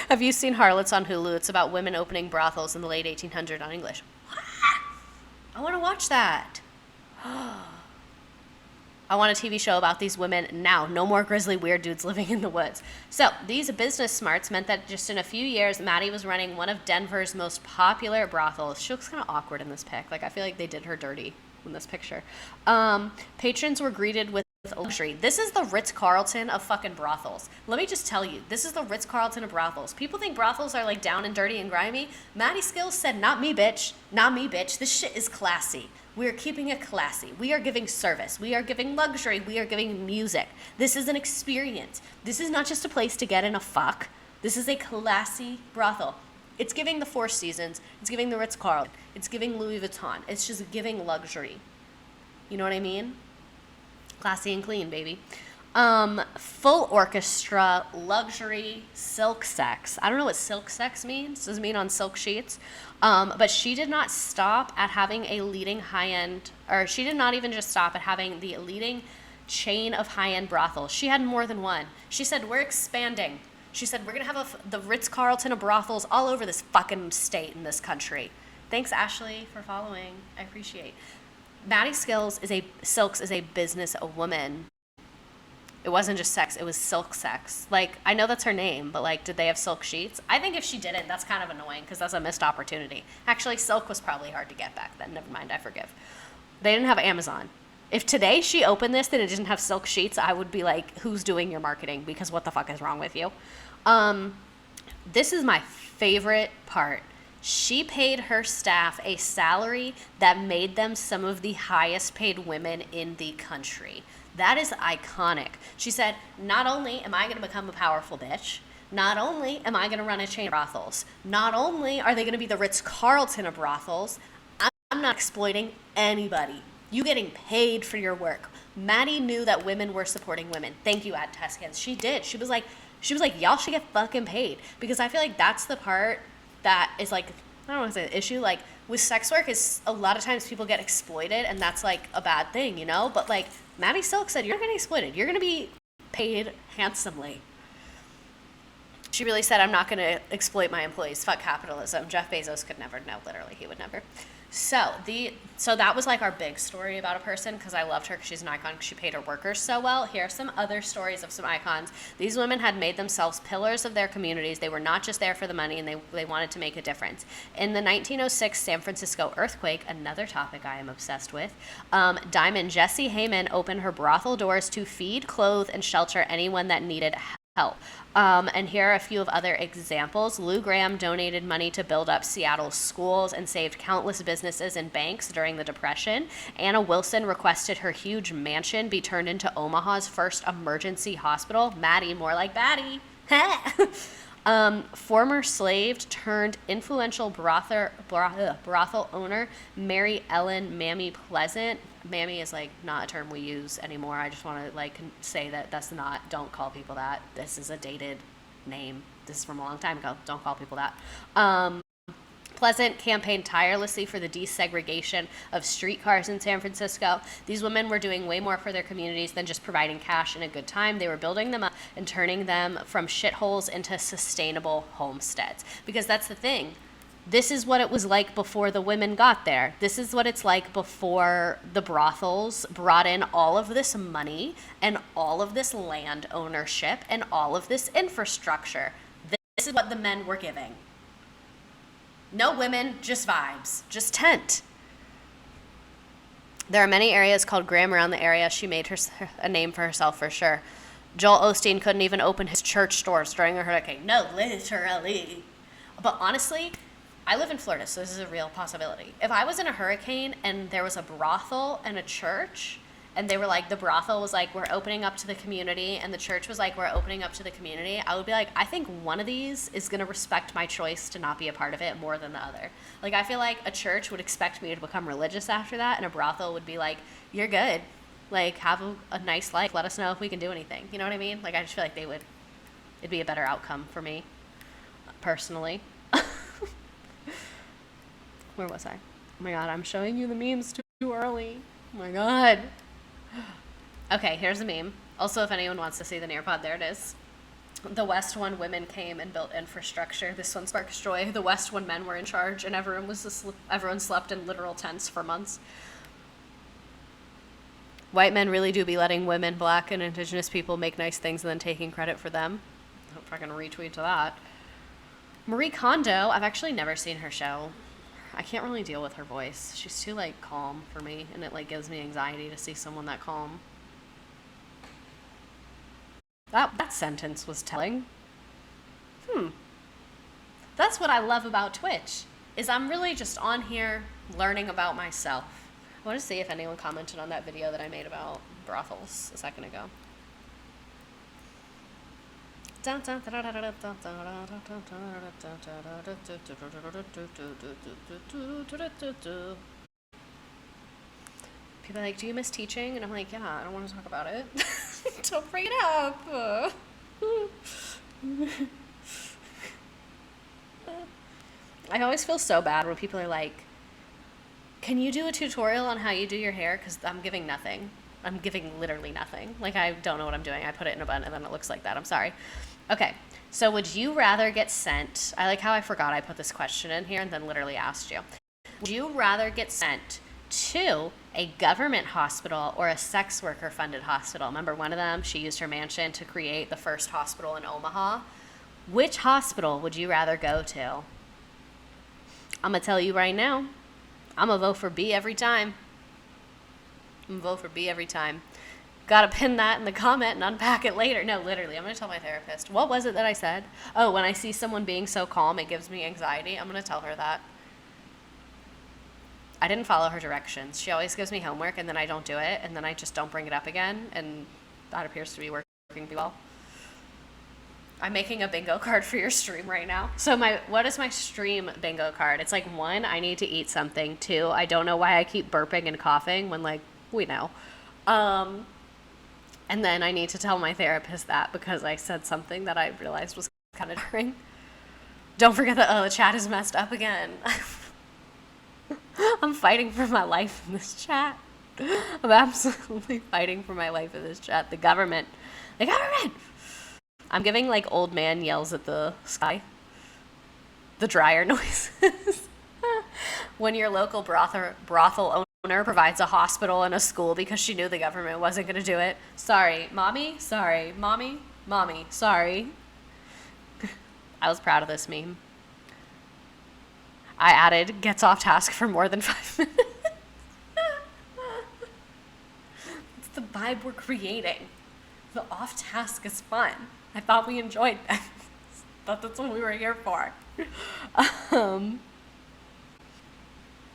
Have you seen Harlots on Hulu? It's about women opening brothels in the late 1800s on English. What? I want to watch that. I want a TV show about these women now. No more grizzly weird dudes living in the woods. So these business smarts meant that just in a few years, Mattie was running one of Denver's most popular brothels. She looks kind of awkward in this pic. Like, I feel like they did her dirty in this picture. Patrons were greeted with luxury. This is the Ritz-Carlton of fucking brothels. Let me just tell you, this is the Ritz-Carlton of brothels. People think brothels are like down and dirty and grimy. Mattie Silks said, not me, bitch. Not me, bitch. This shit is classy. We are keeping it classy. We are giving service. We are giving luxury. We are giving music. This is an experience. This is not just a place to get in a fuck. This is a classy brothel. It's giving the Four Seasons. It's giving the Ritz-Carlton. It's giving Louis Vuitton. It's just giving luxury. You know what I mean? Classy and clean, baby. Full orchestra, luxury, silk sex. I don't know what silk sex means. Does it mean on silk sheets? But she did not stop at having a leading high-end, or she did not even just stop at having the leading chain of high-end brothels. She had more than one. She said, we're expanding. She said, we're going to have the Ritz-Carlton of brothels all over this fucking state in this country. Thanks, Ashley, for following. I appreciate. Mattie Silks is a business woman. It wasn't just sex, it was silk sex. Like, I know that's her name, but like, did they have silk sheets? I think if she didn't, that's kind of annoying because that's a missed opportunity. Actually, silk was probably hard to get back then. Never mind, I forgive. They didn't have Amazon. If today she opened this and it didn't have silk sheets, I would be like, who's doing your marketing? Because what the fuck is wrong with you? This is my favorite part. She paid her staff a salary that made them some of the highest paid women in the country. That is iconic. She said, not only am I going to become a powerful bitch, not only am I going to run a chain of brothels, not only are they going to be the Ritz-Carlton of brothels, I'm not exploiting anybody. You getting paid for your work. Mattie knew that women were supporting women. Thank you, Ad Teskins. She did. She was like, y'all should get fucking paid. Because I feel like that's the part that is like, I don't want to say an issue, like with sex work is a lot of times people get exploited and that's like a bad thing, you know? But like Mattie Silks said, you're not getting exploited. You're going to be paid handsomely. She really said, I'm not going to exploit my employees. Fuck capitalism. Jeff Bezos could never. No, literally, he would never. So that was like our big story about a person because I loved her because she's an icon because she paid her workers so well. Here are some other stories of some icons. These women had made themselves pillars of their communities. They were not just there for the money, and they wanted to make a difference. In the 1906 San Francisco earthquake, another topic I am obsessed with, Diamond Jessie Heyman opened her brothel doors to feed, clothe, and shelter anyone that needed help. And here are a few of other examples. Lou Graham donated money to build up Seattle's schools and saved countless businesses and banks during the Depression. Anna Wilson requested her huge mansion be turned into Omaha's first emergency hospital. Mattie, more like Batty. Former slave turned influential brothel owner Mary Ellen Mammy Pleasant. Mammy is like not a term we use anymore. I just want to like say that that's not, don't call people that. This is a dated name. This is from a long time ago. Don't call people that. Pleasant campaigned tirelessly for the desegregation of streetcars in San Francisco. These women were doing way more for their communities than just providing cash and a good time. They were building them up and turning them from shitholes into sustainable homesteads. Because that's the thing. This is what it was like before the women got there. This is what it's like before the brothels brought in all of this money and all of this land ownership and all of this infrastructure. This is what the men were giving. No women, just vibes, just tent. There are many areas called Graham around the area. She made a name for herself for sure. Joel Osteen couldn't even open his church doors during a hurricane. No, literally. But honestly, I live in Florida, so this is a real possibility. If I was in a hurricane and there was a brothel and a church, and they were like, the brothel was like, we're opening up to the community, and the church was like, we're opening up to the community, I would be like, I think one of these is going to respect my choice to not be a part of it more than the other. Like, I feel like a church would expect me to become religious after that, and a brothel would be like, you're good. Like, have a nice life. Let us know if we can do anything. You know what I mean? Like, I just feel like it'd be a better outcome for me, personally. Where was I? Oh my God, I'm showing you the memes too early. Oh my God. Okay, here's the meme. Also, if anyone wants to see the Nearpod, there it is. The West when women came and built infrastructure. This one sparks joy. The West when men were in charge and everyone slept in literal tents for months. White men really do be letting women, black, and indigenous people make nice things and then taking credit for them. I'm fucking retweet to that. Marie Kondo, I've actually never seen her show. I can't really deal with her voice. She's too, like, calm for me, and it, like, gives me anxiety to see someone that calm. That sentence was telling. That's what I love about Twitch, is I'm really just on here learning about myself. I want to see if anyone commented on that video that I made about brothels a second ago. People are like, do you miss teaching? And I'm like, yeah, I don't want to talk about it. Don't bring it up. I always feel so bad when people are like, can you do a tutorial on how you do your hair? Because I'm giving nothing. I'm giving literally nothing. Like, I don't know what I'm doing. I put it in a bun and then it looks like that. I'm sorry. Okay, so would you rather get sent, I like how I forgot I put this question in here and then literally asked you. Would you rather get sent to a government hospital or a sex worker funded hospital? Remember one of them, she used her mansion to create the first hospital in Omaha. Which hospital would you rather go to? I'm going to tell you right now, I'm going to vote for B every time. I'm going to vote for B every time. Got to pin that in the comment and unpack it later. No, literally, I'm going to tell my therapist. What was it that I said? Oh, when I see someone being so calm, it gives me anxiety. I'm going to tell her that. I didn't follow her directions. She always gives me homework, and then I don't do it, and then I just don't bring it up again, and that appears to be working well. I'm making a bingo card for your stream right now. So what is my stream bingo card? It's like 1, I need to eat something. 2, I don't know why I keep burping and coughing when, like, we know. And then I need to tell my therapist that because I said something that I realized was kind of triggering. Don't forget that, the chat is messed up again. I'm fighting for my life in this chat. I'm absolutely fighting for my life in this chat. The government. I'm giving, like, old man yells at the sky. The dryer noises. When your local brothel owner provides a hospital and a school because she knew the government wasn't going to do it. Sorry, mommy. Sorry, mommy. Mommy. Sorry. I was proud of this meme. I added, gets off task for more than 5 minutes. It's the vibe we're creating. The off task is fun. I thought we enjoyed that. Thought that's what we were here for.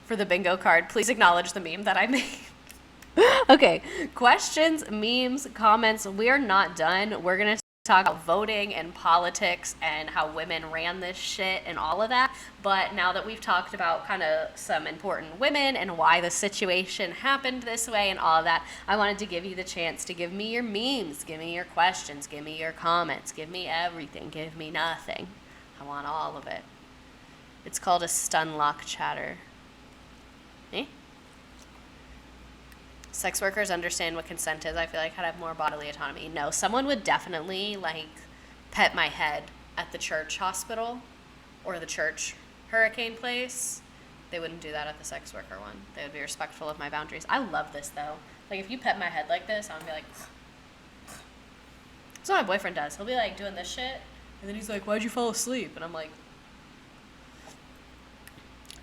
For the bingo card, please acknowledge the meme that I made. Okay, questions, memes, comments. We're not done. We're going to talk about voting and politics and how women ran this shit and all of that. But now that we've talked about kind of some important women and why the situation happened this way and all of that, I wanted to give you the chance to give me your memes, give me your questions, give me your comments, give me everything, give me nothing. I want all of it. It's called a stun lock chatter. Eh? Sex workers understand what consent is. I feel like I'd have more bodily autonomy. No, someone would definitely, like, pet my head at the church hospital or the church hurricane place, they wouldn't do that at the sex worker one. They would be respectful of my boundaries. I love this, though. Like, if you pet my head like this, I'm going to be like... That's what my boyfriend does. He'll be, like, doing this shit, and then he's like, why'd you fall asleep? And I'm like...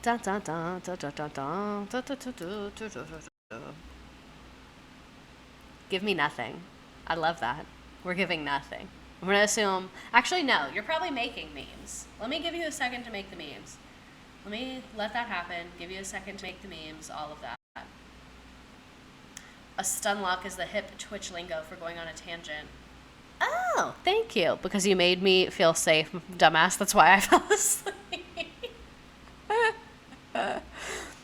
Da, da, da, da, da, da, da, da, da, da, da, da, da. Give me nothing. I love that. We're giving nothing. I'm going to assume... Actually, no. You're probably making memes. Let me give you a second to make the memes. Let me let that happen. Give you a second to make the memes. All of that. A stun lock is the hip Twitch lingo for going on a tangent. Oh, thank you. Because you made me feel safe, dumbass. That's why I fell asleep.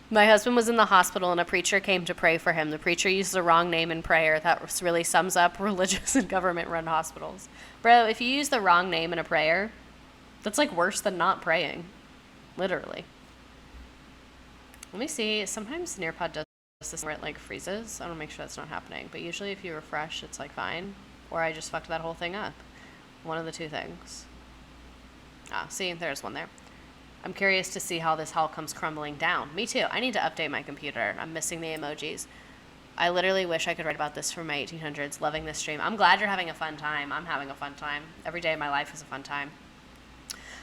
My husband was in the hospital and a preacher came to pray for him. The preacher used the wrong name in prayer. That really sums up religious and government-run hospitals. Bro, if you use the wrong name in a prayer, that's like worse than not praying. Literally. Let me see. Sometimes Nearpod does this where it like freezes. I want to make sure that's not happening. But usually if you refresh, it's like fine. Or I just fucked that whole thing up. One of the two things. Ah, see, there's one there. I'm curious to see how this all comes crumbling down. Me too. I need to update my computer. I'm missing the emojis. I literally wish I could write about this from my 1800s. Loving this stream. I'm glad you're having a fun time. I'm having a fun time. Every day of my life is a fun time.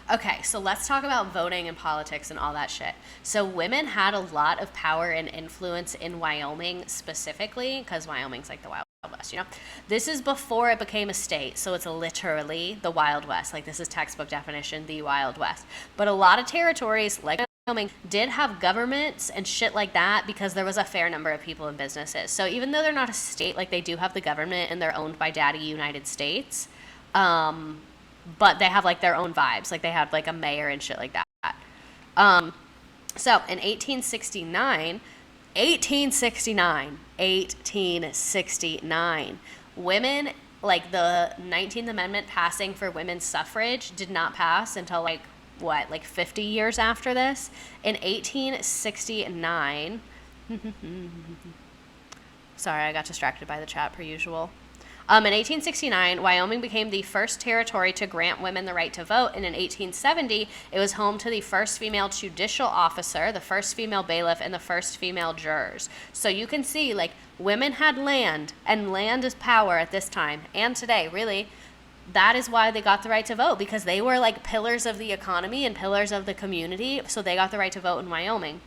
Okay, so let's talk about voting and politics and all that shit. So women had a lot of power and influence in Wyoming specifically, because Wyoming's like the Wild West, you know? This is before it became a state, so it's literally the Wild West. Like, this is textbook definition, the Wild West. But a lot of territories, like Wyoming, did have governments and shit like that because there was a fair number of people and businesses. So even though they're not a state, like, they do have the government and they're owned by Daddy United States, but they have, like, their own vibes. Like, they have, like, a mayor and shit like that. So in 1869, women, like, the 19th Amendment passing for women's suffrage did not pass until, like, what, like 50 years after this? In 1869, sorry, I got distracted by the chat per usual. In 1869, Wyoming became the first territory to grant women the right to vote, and in 1870, it was home to the first female judicial officer, the first female bailiff, and the first female jurors. So you can see, like, women had land, and land is power at this time, and today, really. That is why they got the right to vote, because they were, like, pillars of the economy and pillars of the community, so they got the right to vote in Wyoming.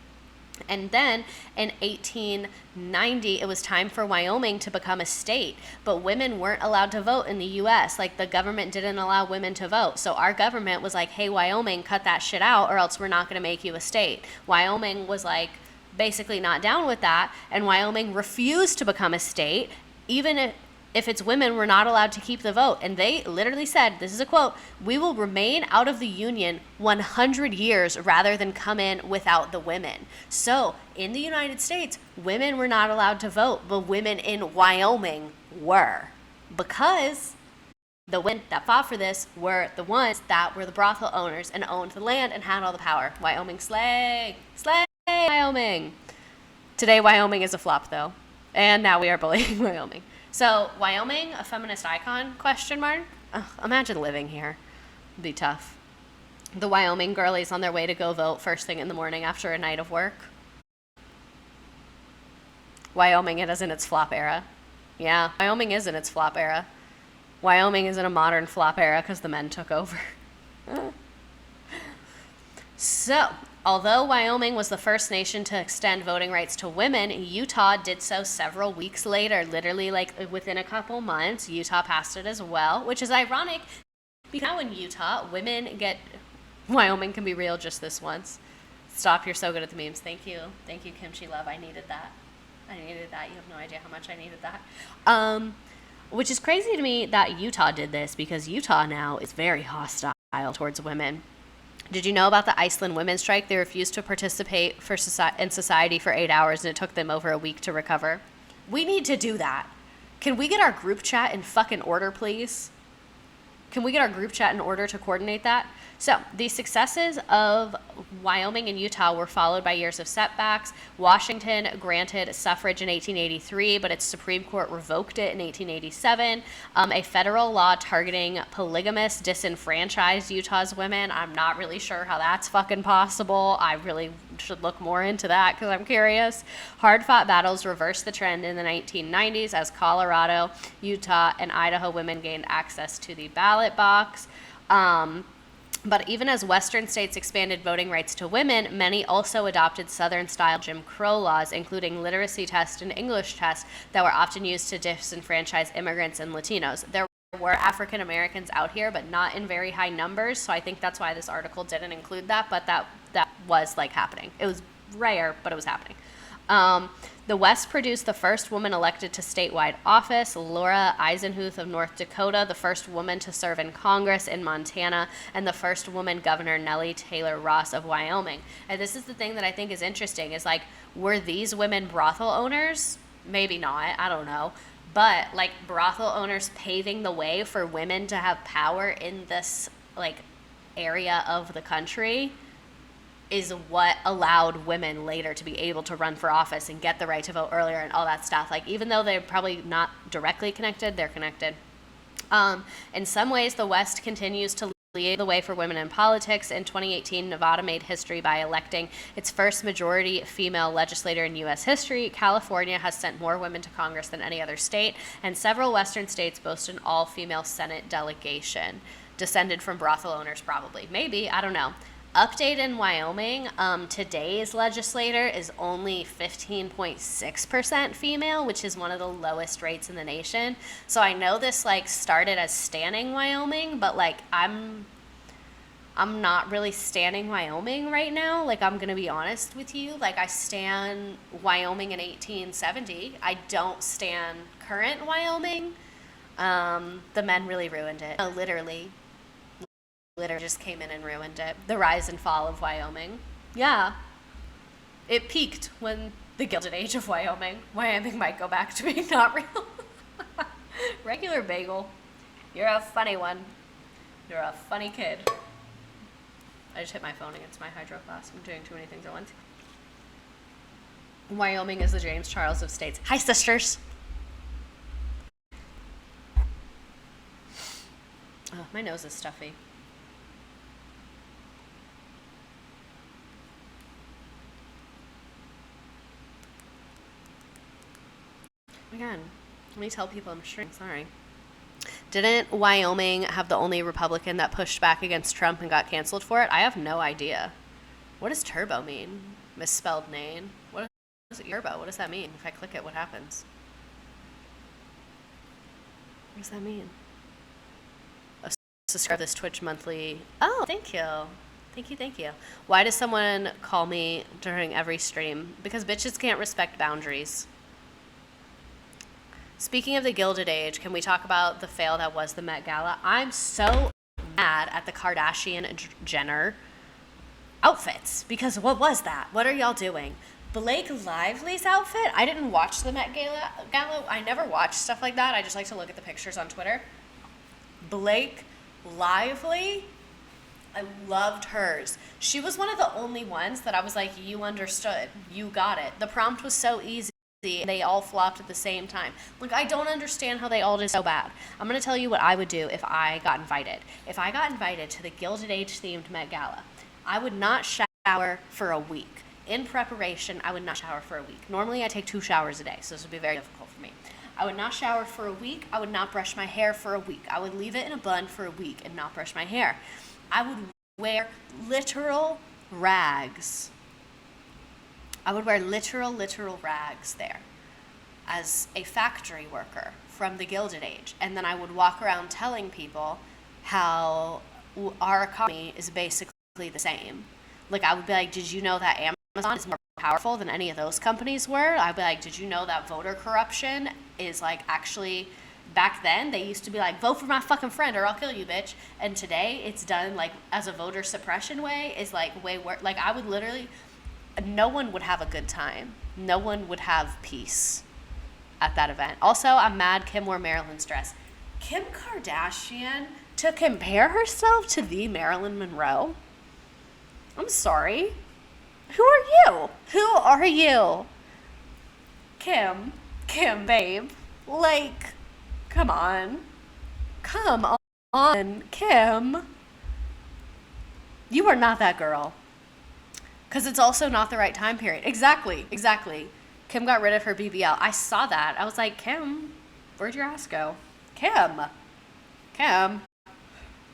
And then in 1890, it was time for Wyoming to become a state, but women weren't allowed to vote in the U.S. Like, the government didn't allow women to vote. So our government was like, hey, Wyoming, cut that shit out or else we're not going to make you a state. Wyoming was like basically not down with that, and Wyoming refused to become a state, even if its women were not allowed to keep the vote. And they literally said, this is a quote, "We will remain out of the Union 100 years rather than come in without the women." So in the United States, women were not allowed to vote, but women in Wyoming were. Because the women that fought for this were the ones that were the brothel owners and owned the land and had all the power. Wyoming slay! Slay, Wyoming! Today, Wyoming is a flop, though. And now we are bullying Wyoming. So, Wyoming, a feminist icon, question mark? Imagine living here. It'd be tough. The Wyoming girlies on their way to go vote first thing in the morning after a night of work. Wyoming, it is in its flop era. Yeah, Wyoming is in its flop era. Wyoming is in a modern flop era because the men took over. So, although Wyoming was the first nation to extend voting rights to women, Utah did so several weeks later. Literally, like, within a couple months, Utah passed it as well, which is ironic because now in Utah, women get... Wyoming can be real just this once. Stop, you're so good at the memes. Thank you. Thank you, Kimchi Love. I needed that. I needed that. You have no idea how much I needed that. Which is crazy to me that Utah did this, because Utah now is very hostile towards women. Did you know about the Iceland women's strike? They refused to participate in society for 8 hours, and it took them over a week to recover. We need to do that. Can we get our group chat in fucking order, please? Can we get our group chat in order to coordinate that? So, the successes of Wyoming and Utah were followed by years of setbacks. Washington granted suffrage in 1883, but its Supreme Court revoked it in 1887. A federal law targeting polygamists disenfranchised Utah's women. I'm not really sure how that's fucking possible. I really should look more into that because I'm curious. Hard-fought battles reversed the trend in the 1990s as Colorado, Utah, and Idaho women gained access to the ballot box. But even as Western states expanded voting rights to women, many also adopted Southern-style Jim Crow laws, including literacy tests and English tests that were often used to disenfranchise immigrants and Latinos. There were African Americans out here, but not in very high numbers, so I think that's why this article didn't include that, but that was, like, happening. It was rare, but it was happening. The West produced the first woman elected to statewide office, Laura Eisenhuth of North Dakota, the first woman to serve in Congress in Montana, and the first woman governor, Nellie Taylor Ross of Wyoming. And this is the thing that I think is interesting, is like, were these women brothel owners? Maybe not, I don't know. But like brothel owners paving the way for women to have power in this like area of the country is what allowed women later to be able to run for office and get the right to vote earlier and all that stuff. Like, even though they're probably not directly connected, they're connected. In some ways, the West continues to lead the way for women in politics. In 2018, Nevada made history by electing its first majority female legislator in U.S. history. California has sent more women to Congress than any other state, and several Western states boast an all-female Senate delegation. Descended from brothel owners, probably. Maybe, I don't know. Update in Wyoming, today's legislator is only 15.6% female, which is one of the lowest rates in the nation. So I know this like started as standing Wyoming, but like I'm not really standing Wyoming right now. Like, I'm gonna be honest with you. Like, I stan Wyoming in 1870. I don't stan current Wyoming. The men really ruined it. Literally just came in and ruined it. The rise and fall of Wyoming. Yeah. It peaked when the Gilded Age of Wyoming. Wyoming might go back to being not real. Regular bagel. You're a funny one. You're a funny kid. I just hit my phone against my hydro flask. I'm doing too many things at once. Wyoming is the James Charles of states. Hi, sisters. Oh, my nose is stuffy. Again, let me tell people I'm sure. Sorry. Didn't Wyoming have the only Republican that pushed back against Trump and got canceled for it? I have no idea. What does turbo mean? Misspelled name. What is turbo? What does that mean? If I click it, what happens? What does that mean? Oh, subscribe this Twitch monthly. Oh, thank you. Thank you. Why does someone call me during every stream? Because bitches can't respect boundaries. Speaking of the Gilded Age, can we talk about the fail that was the Met Gala? I'm so mad at the Kardashian-Jenner outfits, because what was that? What are y'all doing? Blake Lively's outfit? I didn't watch the Met Gala. I never watch stuff like that. I just like to look at the pictures on Twitter. Blake Lively? I loved hers. She was one of the only ones that I was like, you understood. You got it. The prompt was so easy. They all flopped at the same time. Like, I don't understand how they all did so bad. I'm going to tell you what I would do if I got invited. If I got invited to the Gilded Age themed Met Gala, I would not shower for a week. In preparation, I would not shower for a week. Normally, I take 2 showers a day, so this would be very difficult for me. I would not shower for a week. I would not brush my hair for a week. I would leave it in a bun for a week and not brush my hair. I would wear literal rags. I would wear literal rags there as a factory worker from the Gilded Age. And then I would walk around telling people how our economy is basically the same. Like, I would be like, did you know that Amazon is more powerful than any of those companies were? I'd be like, did you know that voter corruption is like actually, back then they used to be like, vote for my fucking friend or I'll kill you, bitch. And today it's done like as a voter suppression way, is like way worse. Like, I would literally, no one would have a good time. No one would have peace at that event. Also, I'm mad Kim wore Marilyn's dress. Kim Kardashian to compare herself to the Marilyn Monroe? I'm sorry. Who are you? Who are you? Kim, babe. Like, come on. Come on, Kim. You are not that girl. Because it's also not the right time period. Exactly. Kim got rid of her BBL. I saw that. I was like, Kim, where'd your ass go? Kim.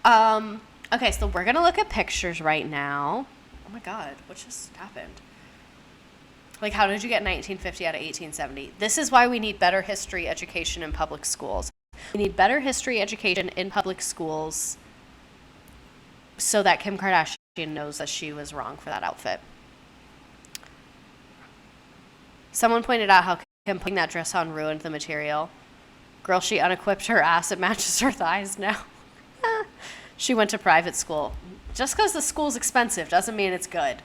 Okay, so we're going to look at pictures right now. Oh my God, what just happened? Like, how did you get 1950 out of 1870? This is why we need better history education in public schools. We need better history education in public schools so that Kim Kardashian knows that she was wrong for that outfit. Someone pointed out how Kim putting that dress on ruined the material. Girl, she unequipped her ass. It matches her thighs now. She went to private school. Just because the school's expensive doesn't mean it's good.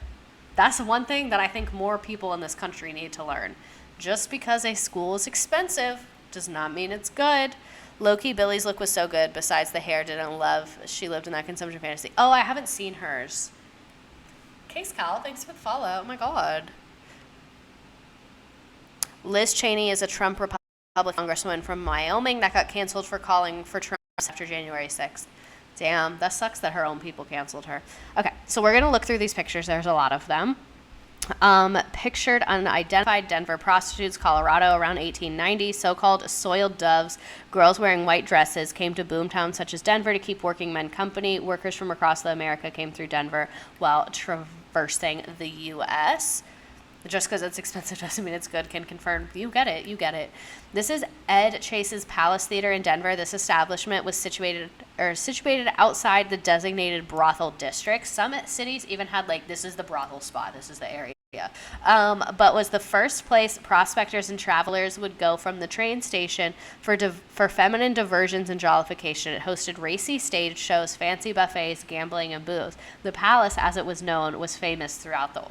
That's one thing that I think more people in this country need to learn. Just because a school is expensive does not mean it's good. Low-key, Billy's look was so good. Besides the hair, didn't love. She lived in that consumption fantasy. Oh, I haven't seen hers. Case Cal, thanks for the follow. Oh my God. Liz Cheney is a Trump Republican congresswoman from Wyoming that got canceled for calling for Trump after January 6th. Damn, that sucks that her own people canceled her. Okay, so we're going to look through these pictures. There's a lot of them. Pictured unidentified Denver prostitutes, Colorado, around 1890. So-called soiled doves, girls wearing white dresses, came to boomtowns such as Denver to keep working men company. Workers from across America came through Denver while traversing the U.S. Just because it's expensive doesn't mean it's good. Can confirm. You get it. This is Ed Chase's Palace Theater in Denver. This establishment was situated outside the designated brothel district. Some cities even had this is the brothel spot. This is the area. But was the first place prospectors and travelers would go from the train station for feminine diversions and jollification. It hosted racy stage shows, fancy buffets, gambling, and booze. The Palace, as it was known, was famous throughout the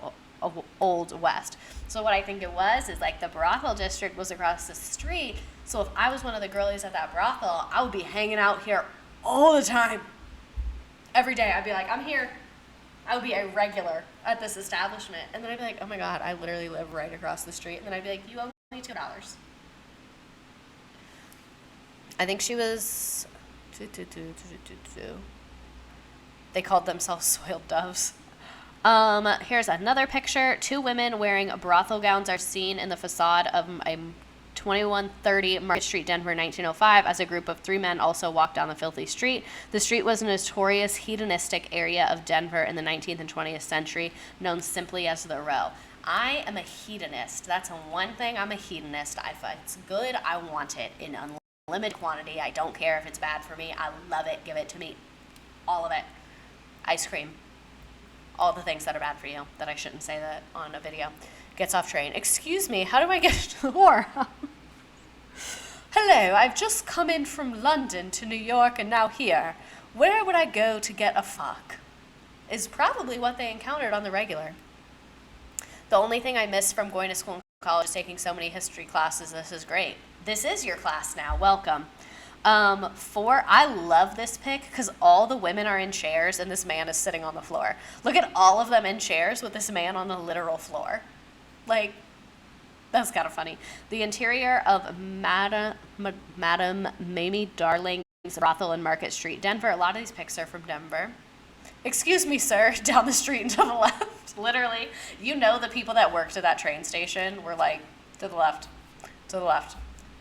Old West. So what I think it was is the brothel district was across the street. So if I was one of the girlies at that brothel, I would be hanging out here all the time. Every day I'd be like, I'm here. I would be a regular at this establishment. And then I'd be like, oh my God, I literally live right across the street. And then I'd be like, you owe me $2. I think she was they called themselves soiled doves. Here's another picture. Two women wearing brothel gowns are seen in the facade of a 2130 Market Street, Denver, 1905, as a group of three men also walked down the filthy street. The street was a notorious hedonistic area of Denver in the 19th and 20th century, known simply as the Row. I am a hedonist. That's one thing. I'm a hedonist. If it's good, I want it in unlimited quantity. I don't care if it's bad for me. I love it. Give it to me. All of it. Ice cream. All the things that are bad for you, that I shouldn't say that on a video. Gets off train. Excuse me, how do I get to the war? Hello, I've just come in from London to New York and now here. Where would I go to get a fuck? Is probably what they encountered on the regular. The only thing I miss from going to school and college is taking so many history classes. This is great. This is your class now. Welcome. I love this pic because all the women are in chairs and this man is sitting on the floor. Look at all of them in chairs with this man on the literal floor. That's kind of funny. The interior of Madame Mamie Darling's brothel in Market Street, Denver. A lot of these pics are from Denver. Excuse me, sir, down the street and to the left. Literally, the people that worked at that train station were to the left, to the left,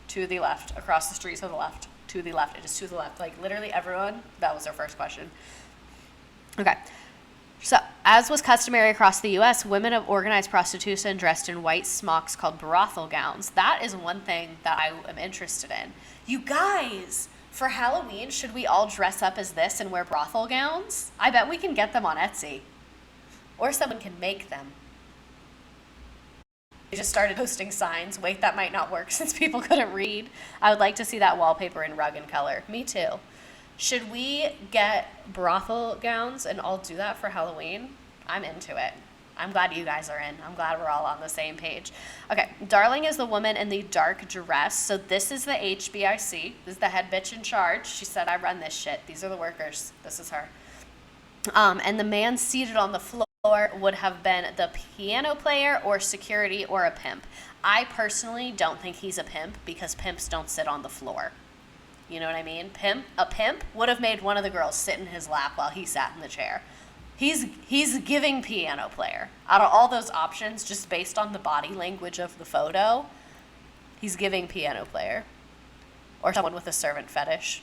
to the left, across the street to the left. To the left. It is to the left. Literally everyone, that was their first question. Okay. So, as was customary across the U.S., women of organized prostitution dressed in white smocks called brothel gowns. That is one thing that I am interested in. You guys, for Halloween, should we all dress up as this and wear brothel gowns? I bet we can get them on Etsy. Or someone can make them. They just started posting signs. Wait, that might not work since people couldn't read. I would like to see that wallpaper in rug and color. Me too. Should we get brothel gowns and all do that for Halloween? I'm into it. I'm glad you guys are in. I'm glad we're all on the same page. Okay, Darling is the woman in the dark dress. So this is the HBIC. This is the head bitch in charge. She said, I run this shit. These are the workers. This is her. And the man seated on the floor would have been the piano player or security or a pimp. I personally don't think he's a pimp because pimps don't sit on the floor. You know what I mean? A pimp would have made one of the girls sit in his lap while he sat in the chair. He's giving piano player. Out of all those options, just based on the body language of the photo, he's giving piano player. Or someone with a servant fetish.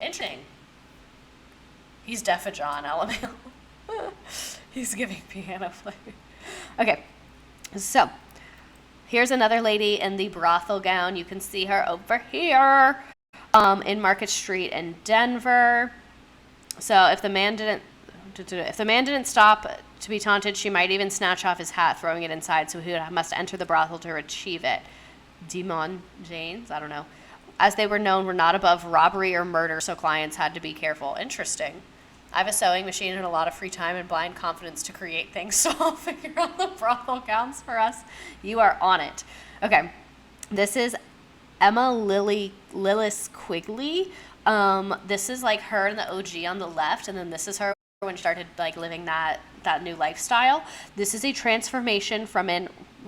Interesting. He's deaf a John, LMAO. He's giving piano player. Okay, so here's another lady in the brothel gown. You can see her over here in Market Street in Denver. So if the man didn't stop to be taunted, she might even snatch off his hat, throwing it inside, so he must enter the brothel to retrieve it. Demon Janes, I don't know. As they were known, were not above robbery or murder, so clients had to be careful. Interesting. I have a sewing machine and a lot of free time and blind confidence to create things, so I'll figure out the brothel gowns for us. You are on it. Okay, this is Emma Lillis Quigley. This is like her and the OG on the left, and then this is her when she started like living that new lifestyle. This is a transformation from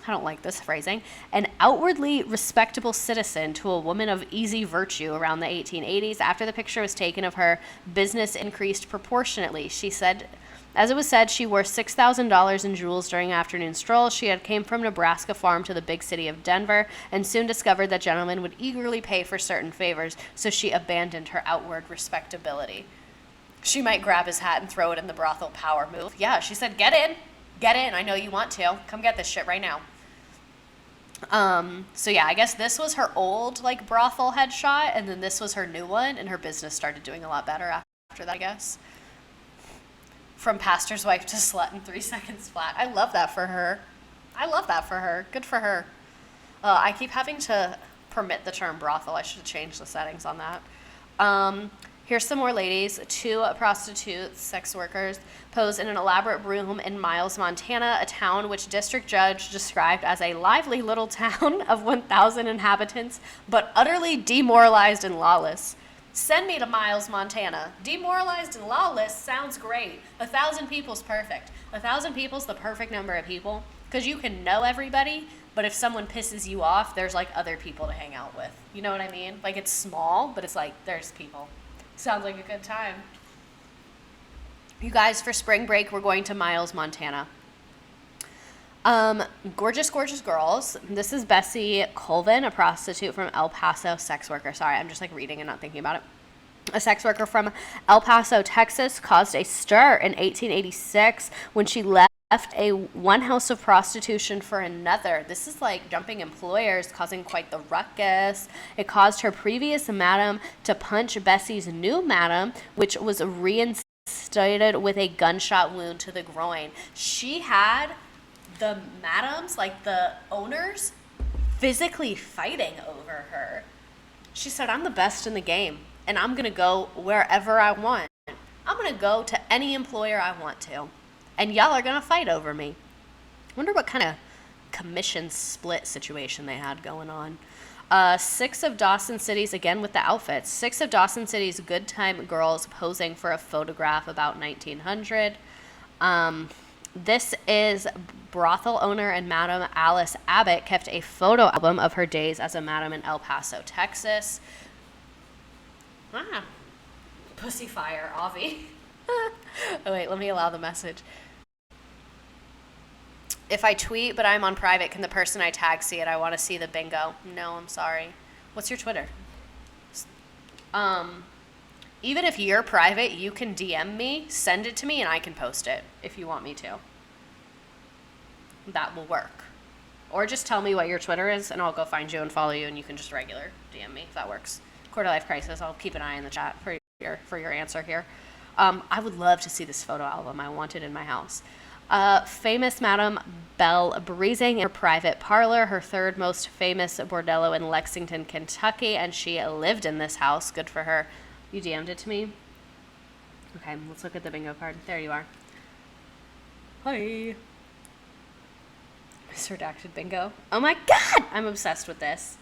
I don't like this phrasing, an outwardly respectable citizen to a woman of easy virtue around the 1880s. After the picture was taken of her, business increased proportionately. She said, as it was said, she wore $6,000 in jewels during afternoon strolls. She had came from Nebraska farm to the big city of Denver and soon discovered that gentlemen would eagerly pay for certain favors, so she abandoned her outward respectability. She might grab his hat and throw it in the brothel power move. Yeah, she said, get in. Get in. I know you want to. Come get this shit right now. So yeah, I guess this was her old like brothel headshot, and then this was her new one, and her business started doing a lot better after that, I guess. From pastor's wife to slut in 3 seconds flat. I love that for her. Good for her. I keep having to permit the term brothel. I should have changed the settings on that. Here's some more ladies. 2 prostitutes, sex workers, pose in an elaborate room in Miles, Montana, a town which district judge described as a lively little town of 1,000 inhabitants, but utterly demoralized and lawless. Send me to Miles, Montana. Demoralized and lawless sounds great. 1,000 people's perfect. 1,000 people's the perfect number of people, because you can know everybody, but if someone pisses you off, there's like other people to hang out with. You know what I mean? Like it's small, but it's like there's people. Sounds like a good time. You guys, for spring break, we're going to Miles, Montana. Gorgeous, gorgeous girls. This is Bessie Colvin, a prostitute from El Paso, sex worker. Sorry, I'm just like reading and not thinking about it. A sex worker from El Paso, Texas, caused a stir in 1886 when she left one house of prostitution for another. This is like jumping employers, causing quite the ruckus. It caused her previous madam to punch Bessie's new madam, which was reinstated with a gunshot wound to the groin. She had the madams, like the owners, physically fighting over her. She said, I'm the best in the game, and I'm going to go wherever I want. I'm going to go to any employer I want to. And y'all are going to fight over me. Wonder what kind of commission split situation they had going on. 6 of Dawson City's, again with the outfits, 6 of Dawson City's good time girls posing for a photograph about 1900. This is brothel owner and Madam Alice Abbott kept a photo album of her days as a madam in El Paso, Texas. Pussy fire, Avi. Oh wait, let me allow the message. If I tweet but I'm on private, can the person I tag see it? I want to see the bingo. No, I'm sorry. What's your Twitter? Even if you're private, you can DM me, send it to me, and I can post it if you want me to. That will work. Or just tell me what your Twitter is, and I'll go find you and follow you, and you can just regular DM me if that works. Quarter Life Crisis, I'll keep an eye in the chat for your answer here. I would love to see this photo album. I want it in my house. Famous Madam Belle Breezing in her private parlor, her third most famous bordello in Lexington, Kentucky, and she lived in this house. Good for her. You DM'd it to me? Okay, let's look at the bingo card. There you are. Hi. Miss Redacted bingo. Oh my god! I'm obsessed with this.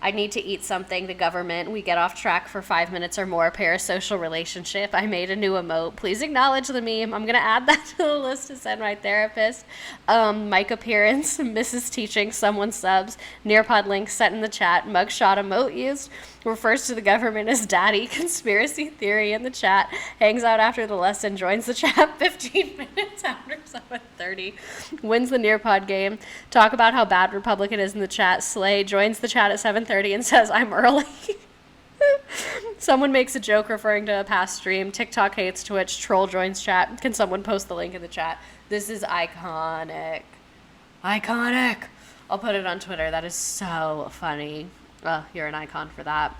I need to eat something. The government. We get off track for 5 minutes or more. Parasocial relationship. I made a new emote. Please acknowledge the meme. I'm going to add that to the list to send my therapist. Mic appearance. Mrs. Teaching. Someone subs. Nearpod link sent in the chat. Mugshot emote used. Refers to the government as daddy. Conspiracy theory in the chat. Hangs out after the lesson. Joins the chat 15 minutes after 7:30. Wins the Nearpod game. Talk about how bad Republican is in the chat. Slay. Joins the chat at 7:30 and says, I'm early. Someone makes a joke referring to a past stream. TikTok hates Twitch. Troll joins chat. Can someone post the link in the chat? This is iconic. Iconic. I'll put it on Twitter. That is so funny. You're an icon for that.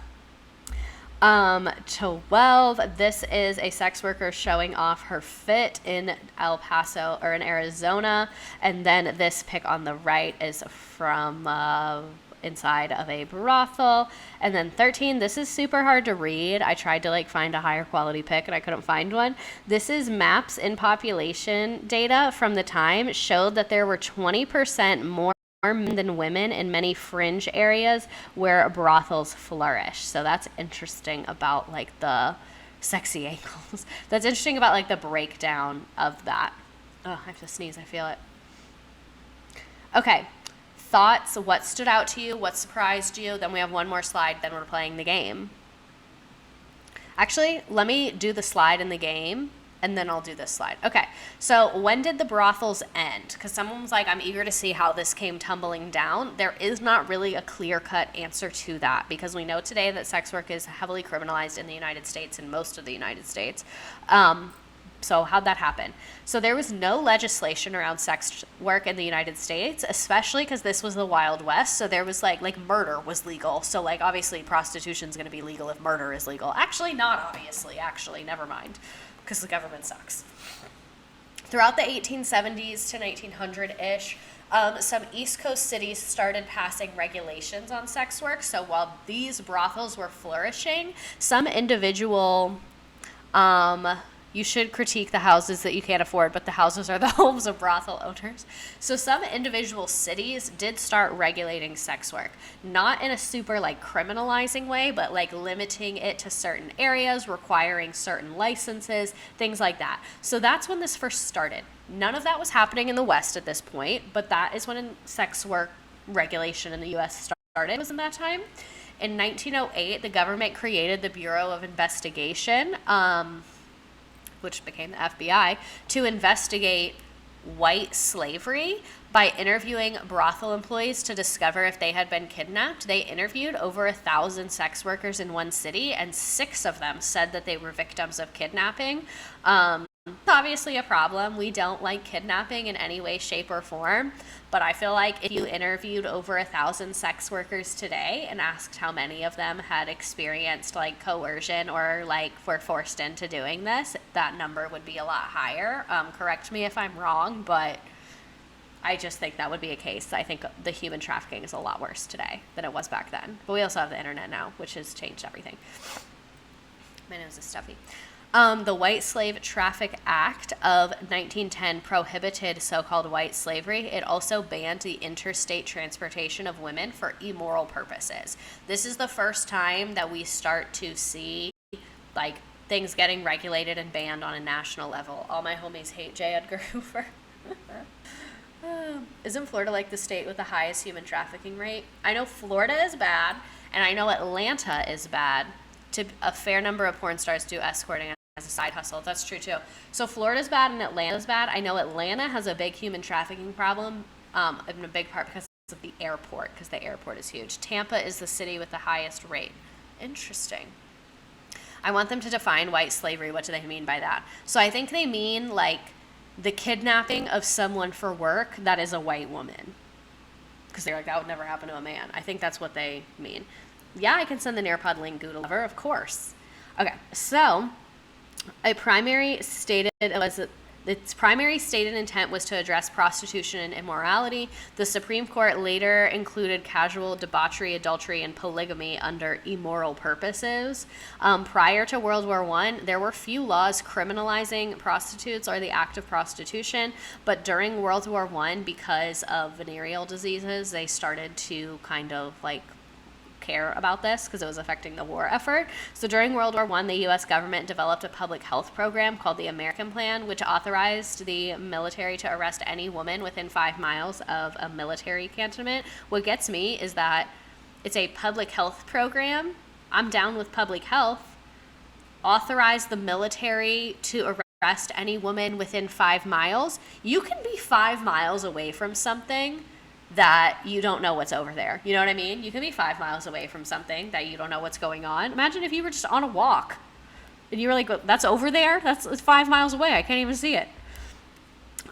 12. This is a sex worker showing off her fit in El Paso or in Arizona. And then this pic on the right is from inside of a brothel. And then 13, this is super hard to read. I tried to find a higher quality pic and I couldn't find one. This is maps in population data from the time. Showed that there were 20% more men than women in many fringe areas where brothels flourish. So that's interesting about the sexy angles. That's interesting about the breakdown of that. Oh, I have to sneeze. I feel it. Okay. Thoughts? What stood out to you? What surprised you? Then we have one more slide. Then we're playing the game. Actually, let me do the slide in the game, and then I'll do this slide. Okay, so when did the brothels end? Because someone was like, I'm eager to see how this came tumbling down. There is not really a clear-cut answer to that, because we know today that sex work is heavily criminalized in the United States, in most of the United States. So how'd that happen? So there was no legislation around sex work in the United States, especially because this was the Wild West. So there was like murder was legal. So obviously prostitution is going to be legal if murder is legal. Actually, not obviously. Actually, never mind, because the government sucks. Throughout the 1870s to 1900-ish, some East Coast cities started passing regulations on sex work. So while these brothels were flourishing, some individual you should critique the houses that you can't afford, but the houses are the homes of brothel owners. So some individual cities did start regulating sex work, not in a super criminalizing way, but limiting it to certain areas, requiring certain licenses, things like that. So that's when this first started. None of that was happening in the West at this point, but that is when sex work regulation in the U.S. started. It was in that time. In 1908, the government created the Bureau of Investigation, which became the FBI, to investigate white slavery by interviewing brothel employees to discover if they had been kidnapped. They interviewed over 1,000 sex workers in one city, and 6 of them said that they were victims of kidnapping. It's obviously a problem. We don't like kidnapping in any way, shape, or form. But I feel like if you interviewed over 1,000 sex workers today and asked how many of them had experienced coercion or were forced into doing this, that number would be a lot higher. Correct me if I'm wrong, but I just think that would be a case. I think the human trafficking is a lot worse today than it was back then. But we also have the internet now, which has changed everything. My nose is stuffy. The White Slave Traffic Act of 1910 prohibited so-called white slavery. It also banned the interstate transportation of women for immoral purposes. This is the first time that we start to see things getting regulated and banned on a national level. All my homies hate J. Edgar Hoover. Isn't Florida the state with the highest human trafficking rate? I know Florida is bad, and I know Atlanta is bad. A fair number of porn stars do escorting as a side hustle. That's true too. So Florida's bad and Atlanta's bad. I know Atlanta has a big human trafficking problem, in a big part because of the airport, because the airport is huge. Tampa is the city with the highest rate. Interesting. I want them to define white slavery. What do they mean by that? So I think they mean the kidnapping of someone for work that is a white woman. Because they're that would never happen to a man. I think that's what they mean. Yeah, I can send the Nearpod link, Goodle of course. Okay, so a primary stated was Its primary stated intent was to address prostitution and immorality. The Supreme Court later included casual debauchery, adultery, and polygamy under immoral purposes. Prior to World War I, there were few laws criminalizing prostitutes or the act of prostitution, but during World War I, because of venereal diseases, they started to kind of like care about this because it was affecting the war effort. So during World War I, the U.S. government developed a public health program called the American Plan, which authorized the military to arrest any woman within 5 miles of a military cantonment. What gets me is that it's a public health program. I'm down with public health. Authorize the military to arrest any woman within 5 miles. You can be 5 miles away from something that you don't know what's over there. You know what I mean? You can be 5 miles away from something that you don't know what's going on. Imagine if you were just on a walk and you were like, that's over there? It's 5 miles away. I can't even see it.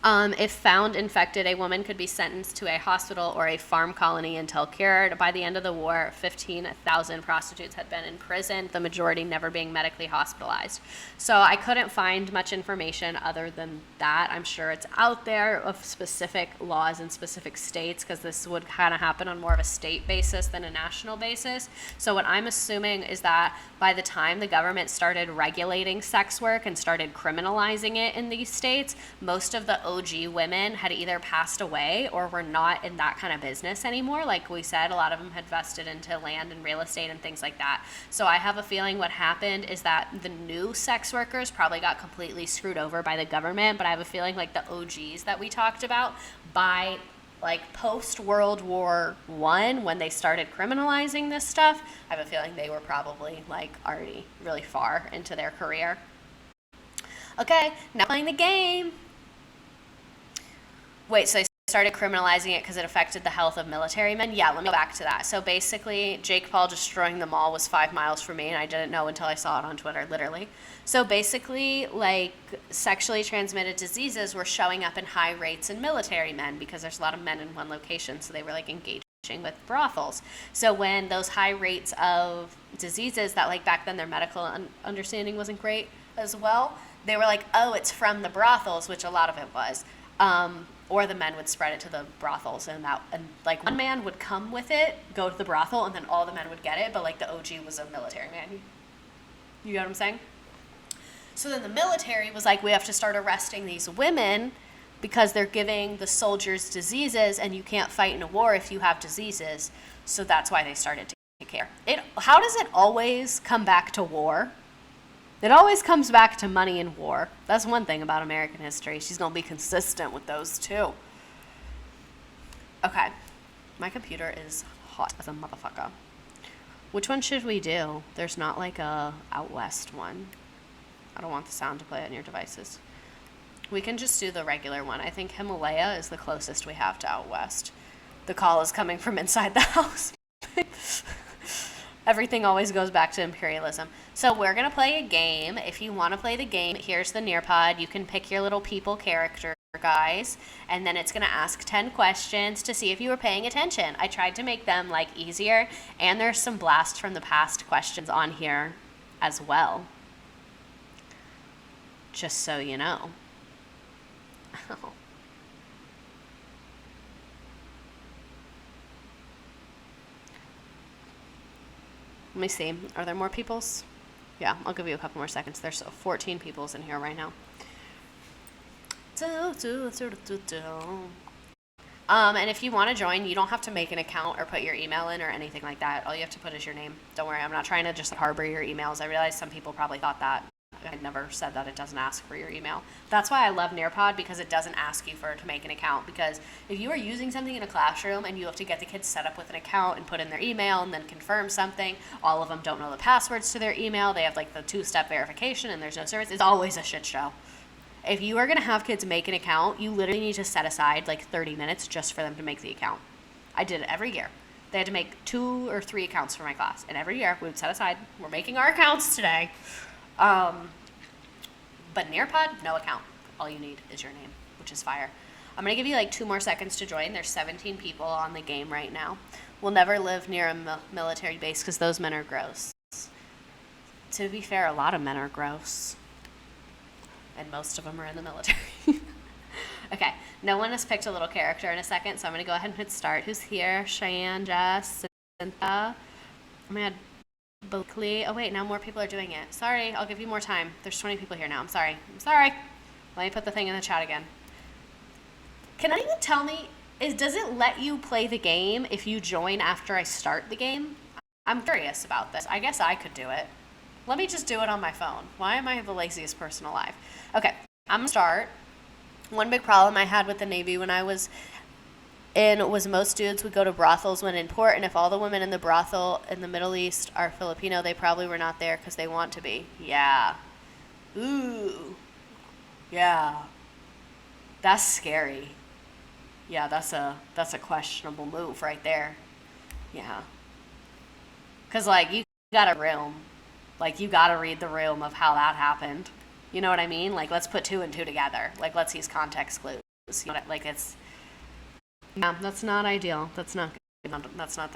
If found infected, a woman could be sentenced to a hospital or a farm colony until cured. By the end of the war, 15,000 prostitutes had been in prison, the majority never being medically hospitalized. So I couldn't find much information other than that. I'm sure it's out there of specific laws in specific states, because this would kind of happen on more of a state basis than a national basis. So what I'm assuming is that by the time the government started regulating sex work and started criminalizing it in these states, most of the OG women had either passed away or were not in that kind of business anymore. Like we said, a lot of them had vested into land and real estate and things like that. So I have a feeling what happened is that the new sex workers probably got completely screwed over by the government, but I have a feeling like the OGs that we talked about, by like post World War I, when they started criminalizing this stuff, I have a feeling they were probably like already really far into their career. Okay, now playing the game. Wait, so they started criminalizing it because it affected the health of military men? Yeah, let me go back to that. So basically, Jake Paul destroying the mall was 5 miles from me, and I didn't know until I saw it on Twitter, literally. So basically, like, sexually transmitted diseases were showing up in high rates in military men because there's a lot of men in one location, so they were, like, engaging with brothels. So when those high rates of diseases that, like, back then their medical understanding wasn't great as well, they were like, oh, it's from the brothels, which a lot of it was. Or the men would spread it to the brothels, and like one man would come with it, go to the brothel, and then all the men would get it, but like the OG was a military man. You know what I'm saying? So then the military was like, we have to start arresting these women because they're giving the soldiers diseases, and you can't fight in a war if you have diseases. So that's why they started to take care. How does it always come back to war? It always comes back to money and war. That's one thing about American history. She's going to be consistent with those two. Okay. My computer is hot as a motherfucker. Which one should we do? There's not like a out west one. I don't want the sound to play on your devices. We can just do the regular one. I think Himalaya is the closest we have to out west. The call is coming from inside the house. Everything always goes back to imperialism. So we're going to play a game. If you want to play the game, here's the Nearpod. You can pick your little people character, guys, and then it's going to ask 10 questions to see if you were paying attention. I tried to make them like easier, and there's some blast from the past questions on here as well. Just so you know. Let me see. Are there more peoples? Yeah, I'll give you a couple more seconds. There's 14 peoples in here right now. And if you want to join, you don't have to make an account or put your email in or anything like that. All you have to put is your name. Don't worry, I'm not trying to just harbor your emails. I realize some people probably thought that. I never said that it doesn't ask for your email. That's why I love Nearpod, because it doesn't ask you to make an account. Because if you are using something in a classroom and you have to get the kids set up with an account and put in their email and then confirm something, all of them don't know the passwords to their email. They have like the 2-step verification and there's no service. It's always a shit show. If you are going to have kids make an account, you literally need to set aside like 30 minutes just for them to make the account. I did it every year. They had to make 2 or 3 accounts for my class. And every year we would set aside, we're making our accounts today. But Nearpod, no account. All you need is your name, which is fire. I'm going to give you like 2 more seconds to join. There's 17 people on the game right now. We'll never live near a military base because those men are gross. To be fair, a lot of men are gross. and most of them are in the military. Okay, no one has picked a little character in a second, so I'm going to go ahead and hit start. Who's here? Cheyenne, Jess, Cynthia. Oh my god, Blakely. Oh wait, now more people are doing it. Sorry, I'll give you more time. There's 20 people here now. I'm sorry. Let me put the thing in the chat again. Can anyone tell me, does it let you play the game if you join after I start the game? I'm curious about this. I guess I could do it. Let me just do it on my phone. Why am I the laziest person alive? Okay, I'm gonna start. One big problem I had with the Navy when I was in was most dudes would go to brothels when in port, and if all the women in the brothel in the Middle East are Filipino, they probably were not there because they want to be. Yeah. Ooh. Yeah. That's scary. Yeah, that's a questionable move right there. Yeah. Because, like, you got a room. Like, you got to read the room of how that happened. You know what I mean? Like, let's put 2 and 2 together. Like, let's use context clues. You know, like, it's... Yeah, that's not ideal. That's not the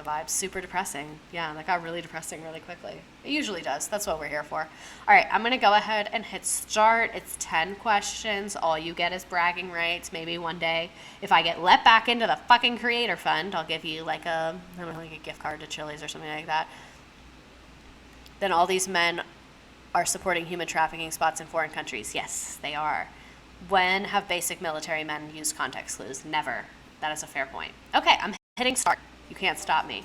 vibe. Super depressing. Yeah, that got really depressing really quickly. It usually does. That's what we're here for. All right, I'm going to go ahead and hit start. It's 10 questions. All you get is bragging rights. Maybe one day, if I get let back into the fucking creator fund, I'll give you like a gift card to Chili's or something like that. Then all these men are supporting human trafficking spots in foreign countries. Yes, they are. When have basic military men used context clues? Never. That is a fair point. Okay, I'm hitting start. You can't stop me.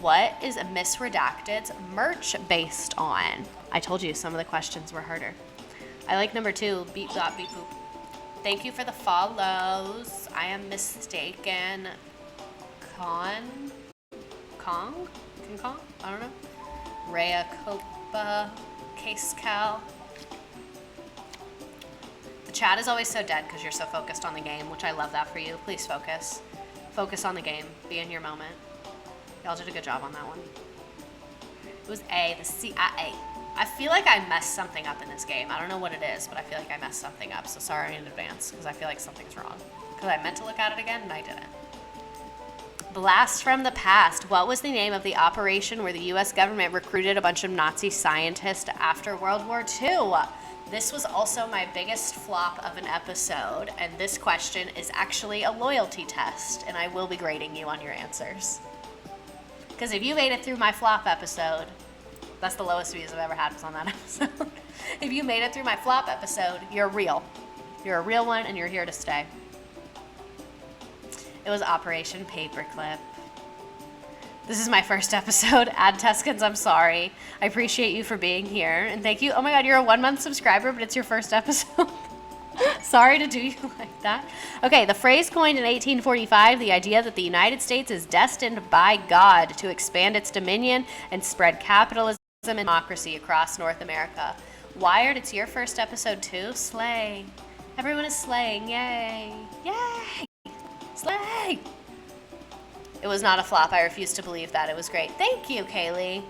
What is Miss Redacted's merch based on? I told you some of the questions were harder. I like number 2, beep bop beep boop. Thank you for the follows. I am mistaken. Kong? I don't know. Rhea Copa, Case Cal. The chat is always so dead because you're so focused on the game, which I love that for you. Please focus. Focus on the game. Be in your moment. Y'all did a good job on that one. It was A, the CIA. I feel like I messed something up in this game. I don't know what it is, but I feel like I messed something up. So sorry in advance because I feel like something's wrong. Because I meant to look at it again and I didn't. Blast from the past. What was the name of the operation where the U.S. government recruited a bunch of Nazi scientists after World War II? This was also my biggest flop of an episode, and this question is actually a loyalty test, and I will be grading you on your answers. Because if you made it through my flop episode, that's the lowest views I've ever had was on that episode. If you made it through my flop episode, you're real. You're a real one, and you're here to stay. It was Operation Paperclip. This is my first episode. Ad Tuscans, I'm sorry. I appreciate you for being here. And thank you. Oh my God, you're a 1-month subscriber, but it's your first episode. Sorry to do you like that. Okay, the phrase coined in 1845, the idea that the United States is destined by God to expand its dominion and spread capitalism and democracy across North America. Wired, it's your first episode too. Slay. Everyone is slaying. Yay. Yay. Slay! It was not a flop. I refuse to believe that. It was great. Thank you, Kaylee.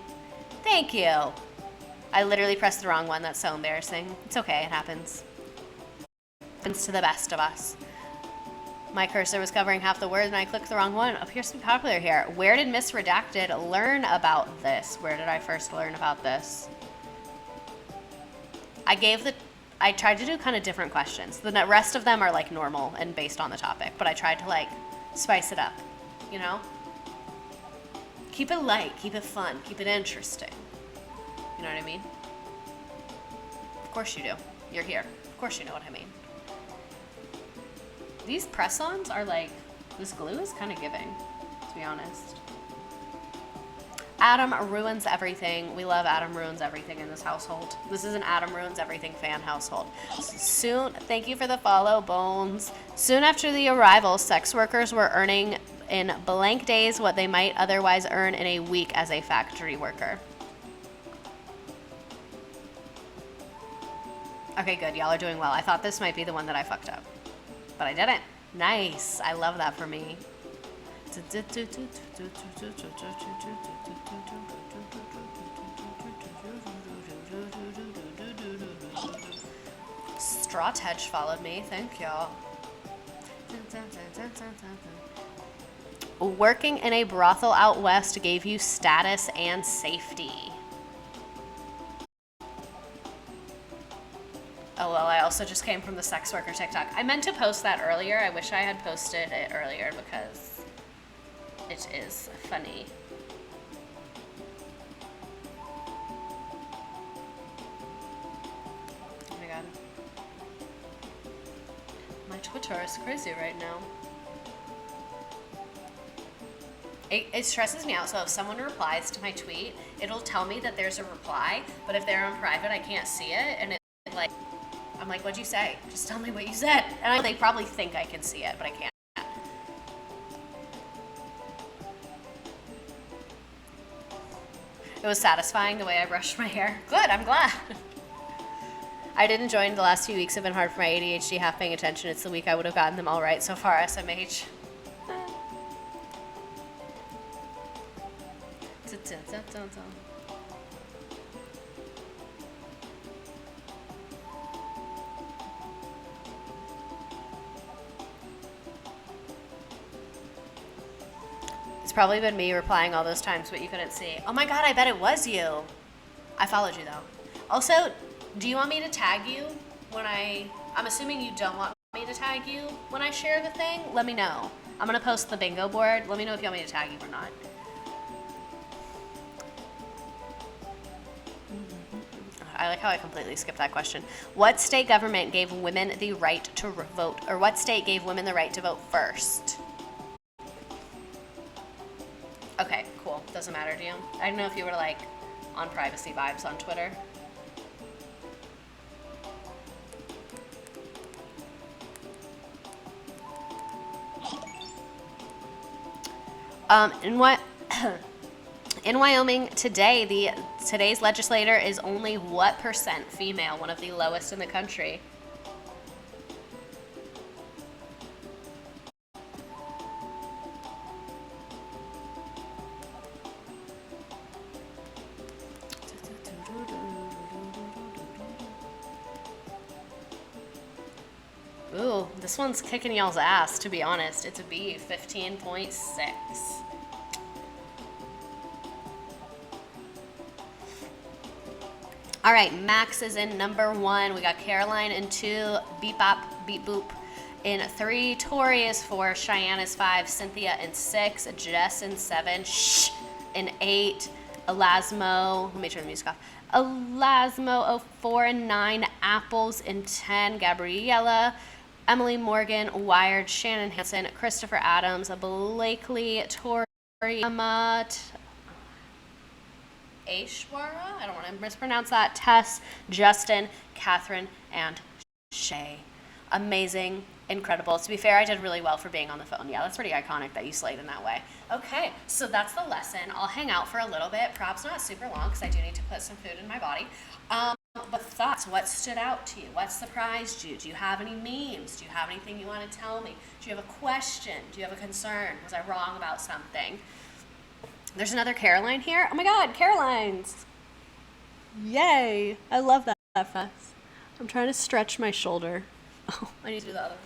Thank you. I literally pressed the wrong one. That's so embarrassing. It's okay. It happens. Happens to the best of us. My cursor was covering half the words and I clicked the wrong one. Appears to be popular here. Where did Miss Redacted learn about this? Where did I first learn about this? I tried to do kind of different questions. The rest of them are like normal and based on the topic, but I tried to like spice it up, you know? Keep it light, keep it fun, keep it interesting. You know what I mean? Of course you do. You're here. Of course you know what I mean. These press-ons are like, this glue is kind of giving, to be honest. Adam ruins everything. We love Adam ruins everything in this household. This is an Adam ruins everything fan household. Soon, thank you for the follow, Bones. Soon after the arrival, sex workers were earning in blank days what they might otherwise earn in a week as a factory worker. Okay, good. Y'all are doing well. I thought this might be the one that I fucked up, but I didn't. Nice. I love that for me. Straw Hedge followed me. Thank y'all. Working in a brothel out west gave you status and safety. LOL, I also just came from the sex worker TikTok. I meant to post that earlier. I wish I had posted it earlier because it is funny. Oh my god. My Twitter is crazy right now. It stresses me out. So if someone replies to my tweet, it'll tell me that there's a reply, but if they're in private, I can't see it, and I'm like, what'd you say? Just tell me what you said. And they probably think I can see it, but I can't. It was satisfying the way I brushed my hair. Good, I'm glad. I didn't join. The last few weeks have been hard for my ADHD, half paying attention. It's the week I would have gotten them all right so far, SMH. It's probably been me replying all those times, but you couldn't see. Oh my god, I bet it was you. I followed you though. Also, do you want me to tag you when I'm assuming you don't want me to tag you when I share the thing? Let me know. I'm gonna post the bingo board. Let me know if you want me to tag you or not. I like how I completely skipped that question. What state government gave women the right to vote, or what state gave women the right to vote first? Okay, cool. Doesn't matter to you. I don't know if you were like on privacy vibes on Twitter. In Wyoming today, today's legislator is only what percent female? One of the lowest in the country. Ooh, this one's kicking y'all's ass, to be honest. It's a B, 15.6. All right, Max is in number 1. We got Caroline in 2, Beep Bop, Beep Boop in 3, Tori is 4, Cheyenne is 5, Cynthia in 6, Jess in 7, Shh in 8, Elasmo, let me turn the music off, Elasmo 04 and 9, Apples in 10, Gabriella, Emily Morgan, Wired, Shannon Hansen, Christopher Adams, Blakely, Tori, Emma, Aishwara, I don't want to mispronounce that, Tess, Justin, Catherine, and Shay. Amazing, incredible. To be fair, I did really well for being on the phone. Yeah, that's pretty iconic that you slayed in that way. Okay, so that's the lesson. I'll hang out for a little bit. Probably not super long because I do need to put some food in my body. But thoughts, what stood out to you? What surprised you? Do you have any memes? Do you have anything you want to tell me? Do you have a question? Do you have a concern? Was I wrong about something? There's another Caroline here. Oh my god, Carolines! Yay! I love that fuss. I'm trying to stretch my shoulder. Oh, I need to do the other one.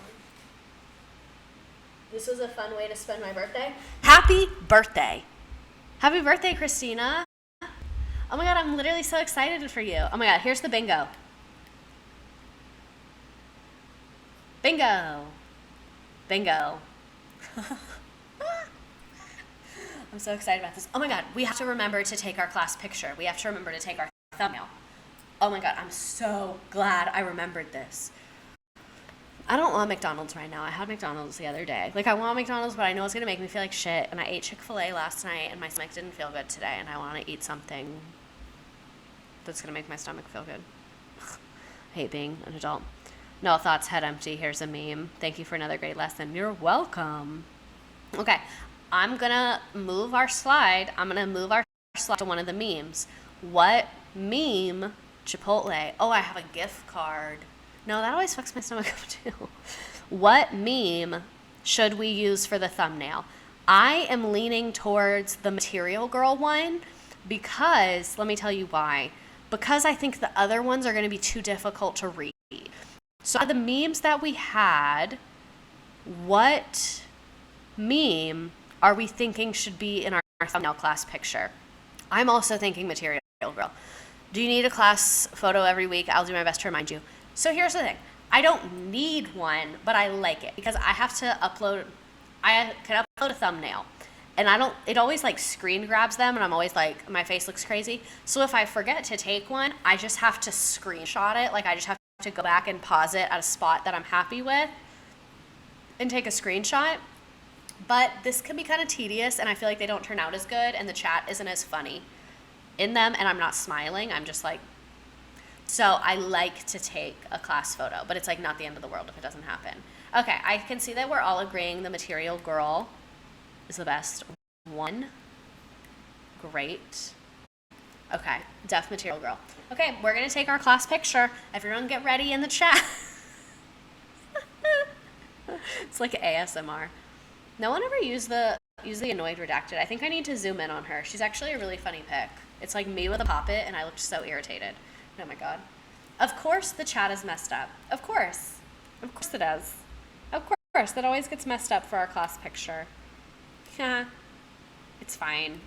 This was a fun way to spend my birthday. Happy birthday! Happy birthday, Christina! Oh my god, I'm literally so excited for you. Oh my god, here's the bingo. Bingo! Bingo. I'm so excited about this. Oh my god, we have to remember to take our class picture. We have to remember to take our thumbnail. Oh my god, I'm so glad I remembered this. I don't want McDonald's right now. I had McDonald's the other day. Like, I want McDonald's, but I know it's going to make me feel like shit. And I ate Chick-fil-A last night, and my stomach didn't feel good today. And I want to eat something that's going to make my stomach feel good. I hate being an adult. No thoughts, head empty. Here's a meme. Thank you for another great lesson. You're welcome. Okay. I'm going to move our slide. I'm going to move our slide to one of the memes. What meme? Chipotle. Oh, I have a gift card. No, that always fucks my stomach up too. What meme should we use for the thumbnail? I am leaning towards the Material Girl one because, let me tell you why. Because I think the other ones are going to be too difficult to read. So the memes that we had, what meme are we thinking should be in our thumbnail class picture? I'm also thinking Material Girl. Do you need a class photo every week? I'll do my best to remind you. So here's the thing. I don't need one, but I like it because I have to upload, I can upload a thumbnail. And it always like screen grabs them and I'm always like, my face looks crazy. So if I forget to take one, I just have to screenshot it. Like I just have to go back and pause it at a spot that I'm happy with and take a screenshot. But this can be kind of tedious and I feel like they don't turn out as good and the chat isn't as funny in them and I'm not smiling. I'm just like, so I like to take a class photo, but it's like not the end of the world if it doesn't happen. Okay, I can see that we're all agreeing the material girl is the best one. Great. Okay, deaf material girl. Okay, we're gonna take our class picture. Everyone get ready in the chat. It's like ASMR. No one ever used the annoyed redacted. I think I need to zoom in on her. She's actually a really funny pic. It's like me with a poppet and I looked so irritated. Oh my god. Of course the chat is messed up. Of course. Of course it is. Of course. That always gets messed up for our class picture. Yeah. It's fine.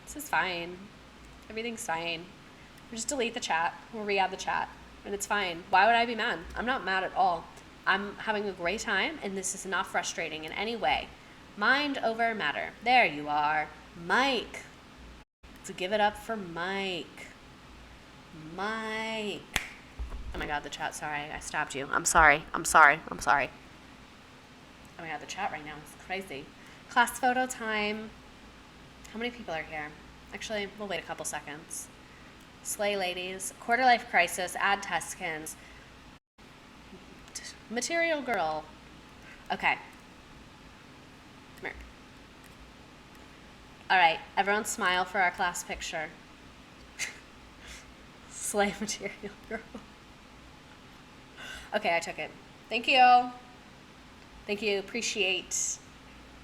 This is fine. Everything's fine. We'll just delete the chat. We'll re-add the chat. And it's fine. Why would I be mad? I'm not mad at all. I'm having a great time and this is not frustrating in any way. Mind over matter. There you are. Mike. So give it up for Mike. Mike. Oh my god, the chat. Sorry, I stabbed you. I'm sorry. Oh my god, the chat right now is crazy. Class photo time. How many people are here? Actually, we'll wait a couple seconds. Slay ladies. Quarter life crisis. Add Tuscans. Material girl. Okay. Come here. All right, everyone smile for our class picture. Slay material girl. Okay, I took it. Thank you. Thank you. Appreciate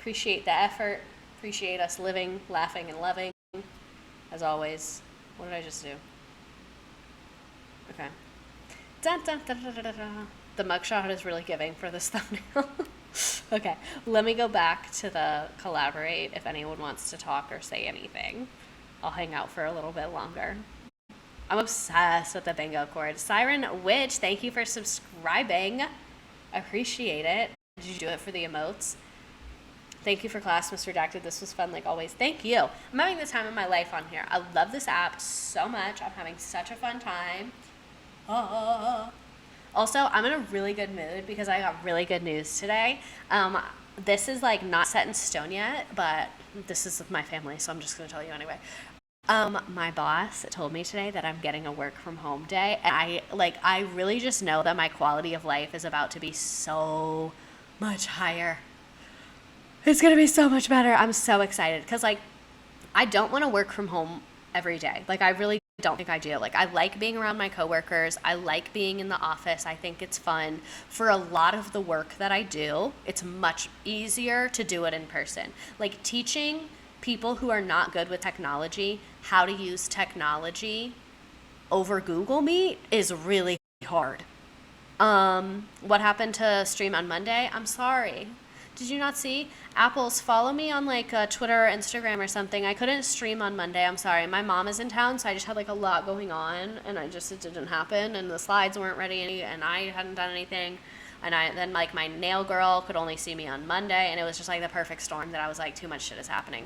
the effort. Appreciate us living, laughing, and loving. As always. What did I just do? Okay. Dun, dun, dun, dun, dun, dun, dun. The mugshot is really giving for this thumbnail. Okay, let me go back to the collaborate if anyone wants to talk or say anything. I'll hang out for a little bit longer. I'm obsessed with the bingo cord. Siren Witch, thank you for subscribing. Appreciate it. Did you do it for the emotes? Thank you for class, Mr. Redacted. This was fun like always. Thank you. I'm having the time of my life on here. I love this app so much. I'm having such a fun time. Also, I'm in a really good mood because I got really good news today. This is like not set in stone yet, but this is with my family, so I'm just going to tell you anyway. My boss told me today that I'm getting a work from home day, and I really just know that my quality of life is about to be so much higher. It's going to be so much better. I'm so excited because I don't want to work from home every day. I really don't think I do. I like being around my coworkers. I like being in the office. I think it's fun. For a lot of the work that I do, it's much easier to do it in person. Teaching people who are not good with technology how to use technology over Google Meet is really hard. What happened to stream on Monday? I'm sorry. Did you not see? Apples, follow me on Twitter or Instagram or something. I couldn't stream on Monday. I'm sorry. My mom is in town, so I just had a lot going on, and it didn't happen, and the slides weren't ready, and I hadn't done anything. And then my nail girl could only see me on Monday, and it was just the perfect storm that I was too much shit is happening.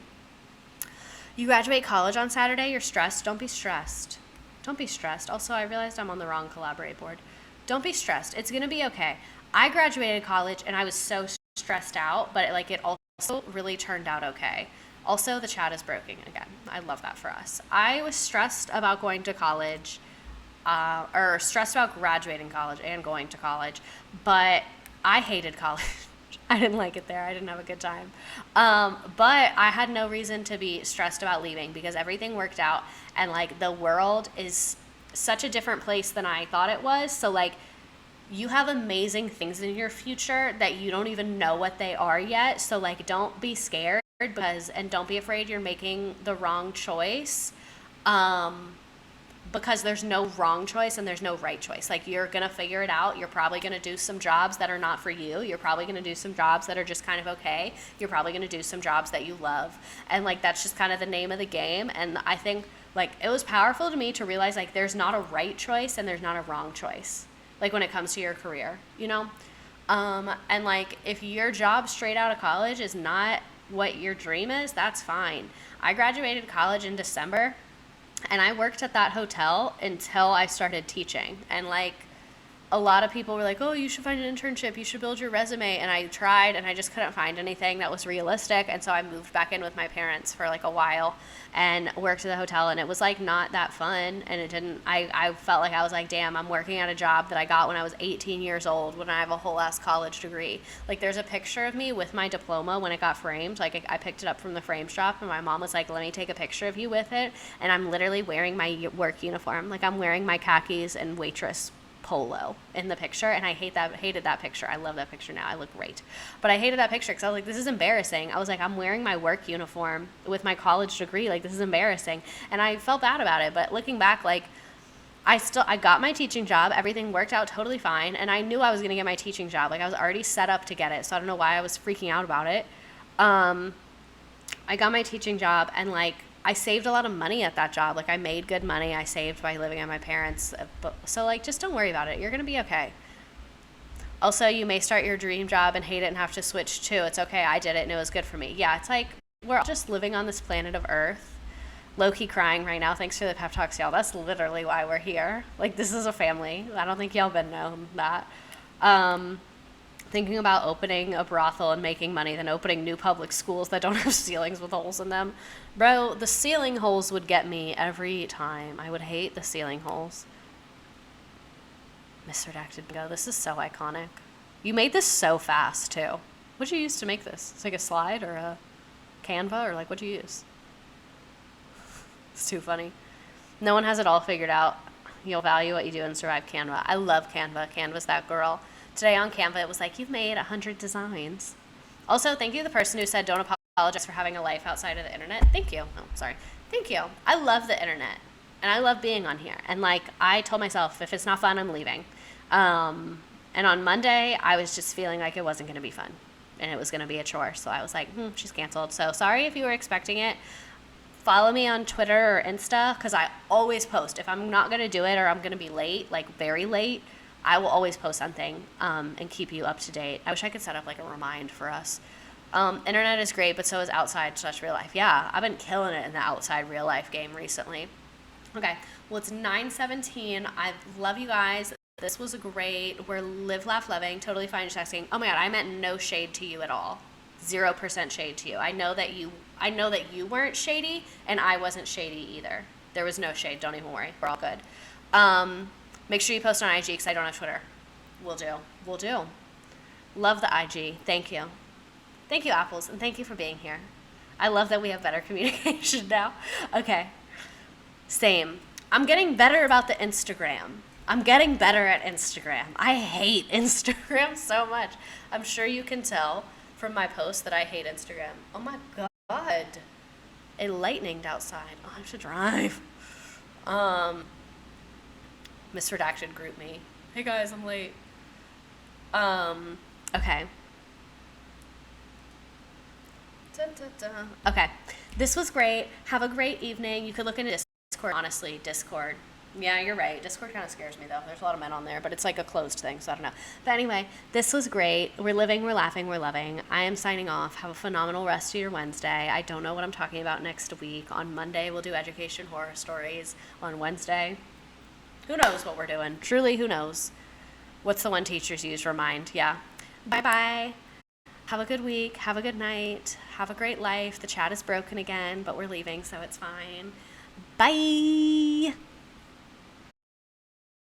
You graduate college on Saturday, you're stressed. Don't be stressed. Don't be stressed. Also, I realized I'm on the wrong collaborate board. Don't be stressed. It's going to be okay. I graduated college, and I was so stressed out, but it also really turned out okay. Also, the chat is broken again. I love that for us. I was stressed about going to college, or stressed about graduating college and going to college, but I hated college. I didn't like it there. I didn't have a good time. But I had no reason to be stressed about leaving because everything worked out, and the world is such a different place than I thought it was. So you have amazing things in your future that you don't even know what they are yet. So don't be scared and don't be afraid you're making the wrong choice. Because there's no wrong choice and there's no right choice. You're going to figure it out. You're probably going to do some jobs that are not for you. You're probably going to do some jobs that are just kind of okay. You're probably going to do some jobs that you love. And that's just kind of the name of the game. And I think it was powerful to me to realize there's not a right choice and there's not a wrong choice. like when it comes to your career, you know? And like if your job straight out of college is not what your dream is, that's fine. I graduated college in December and I worked at that hotel until I started teaching. And like a lot of people were like, oh, you should find an internship, you should build your resume. And I tried and I just couldn't find anything that was realistic. And so I moved back in with my parents for like a while and worked at the hotel, and it was like not that fun. And it didn't, I felt like I was like, damn, I'm working at a job that I got when I was 18 years old when I have a whole ass college degree. Like there's a picture of me with my diploma when it got framed. Like I picked it up from the frame shop and my mom was like, let me take a picture of you with it. And I'm literally wearing my work uniform. Like I'm wearing my khakis and waitress polo in the picture, and I hated that picture. I love that picture now. I look great. But I hated that picture because I was like, this is embarrassing. I was like, I'm wearing my work uniform with my college degree. Like, this is embarrassing. And I felt bad about it. But looking back, like, I got my teaching job. Everything worked out totally fine. And I knew I was going to get my teaching job. Like, I was already set up to get it. So I don't know why I was freaking out about it. I got my teaching job, and like, I saved a lot of money at that job. Like I made good money. I saved by living at my parents. So like, just don't worry about it. You're going to be okay. Also, you may start your dream job and hate it and have to switch too. It's okay. I did it and it was good for me. Yeah, it's like we're all just living on this planet of Earth. Low-key crying right now. Thanks for the pep talks, y'all. That's literally why we're here. Like, this is a family. I don't think y'all been known that. Thinking about opening a brothel and making money than opening new public schools that don't have ceilings with holes in them. Bro, the ceiling holes would get me every time. I would hate the ceiling holes. Miss Redacted Bingo. This is so iconic. You made this so fast, too. What'd you use to make this? It's like a slide or a Canva, or like, what'd you use? It's too funny. No one has it all figured out. You'll value what you do and survive Canva. I love Canva. Canva's that girl. Today on Canva, it was like, you've made 100 designs. Also, thank you to the person who said, don't apologize for having a life outside of the internet. Thank you. Oh, sorry. Thank you. I love the internet, and I love being on here. And, like, I told myself, if it's not fun, I'm leaving. And on Monday, I was just feeling like it wasn't going to be fun, and it was going to be a chore. So I was like, she's canceled. So sorry if you were expecting it. Follow me on Twitter or Insta, because I always post. If I'm not going to do it or I'm going to be late, like very late, I will always post something and keep you up to date. I wish I could set up like a remind for us. Internet is great, but so is outside/real life. Yeah, I've been killing it in the outside real life game recently. Okay, well, it's 9:17. I love you guys. This was great. We're live, laugh, loving. Totally fine just asking. Oh my God, I meant no shade to you at all. 0% shade to you. I know that you weren't shady, and I wasn't shady either. There was no shade. Don't even worry. We're all good. Make sure you post on IG because I don't have Twitter. Will do. Love the IG. Thank you. Thank you, Apples, and thank you for being here. I love that we have better communication now. Okay. Same. I'm getting better about the Instagram. I'm getting better at Instagram. I hate Instagram so much. I'm sure you can tell from my post that I hate Instagram. Oh my God. It lightninged outside. I'll have to drive. Miss Redacted group me. Hey guys, I'm late. Okay. Okay. This was great. Have a great evening. You could look into Discord. Honestly, Discord. Yeah, you're right. Discord kind of scares me, though. There's a lot of men on there, but it's like a closed thing, so I don't know. But anyway, this was great. We're living, we're laughing, we're loving. I am signing off. Have a phenomenal rest of your Wednesday. I don't know what I'm talking about next week. On Monday, we'll do education horror stories. On Wednesday, who knows what we're doing? Truly, who knows? What's the one teachers use? Remind. Yeah. Bye-bye. Have a good week. Have a good night. Have a great life. The chat is broken again, but we're leaving, so it's fine. Bye.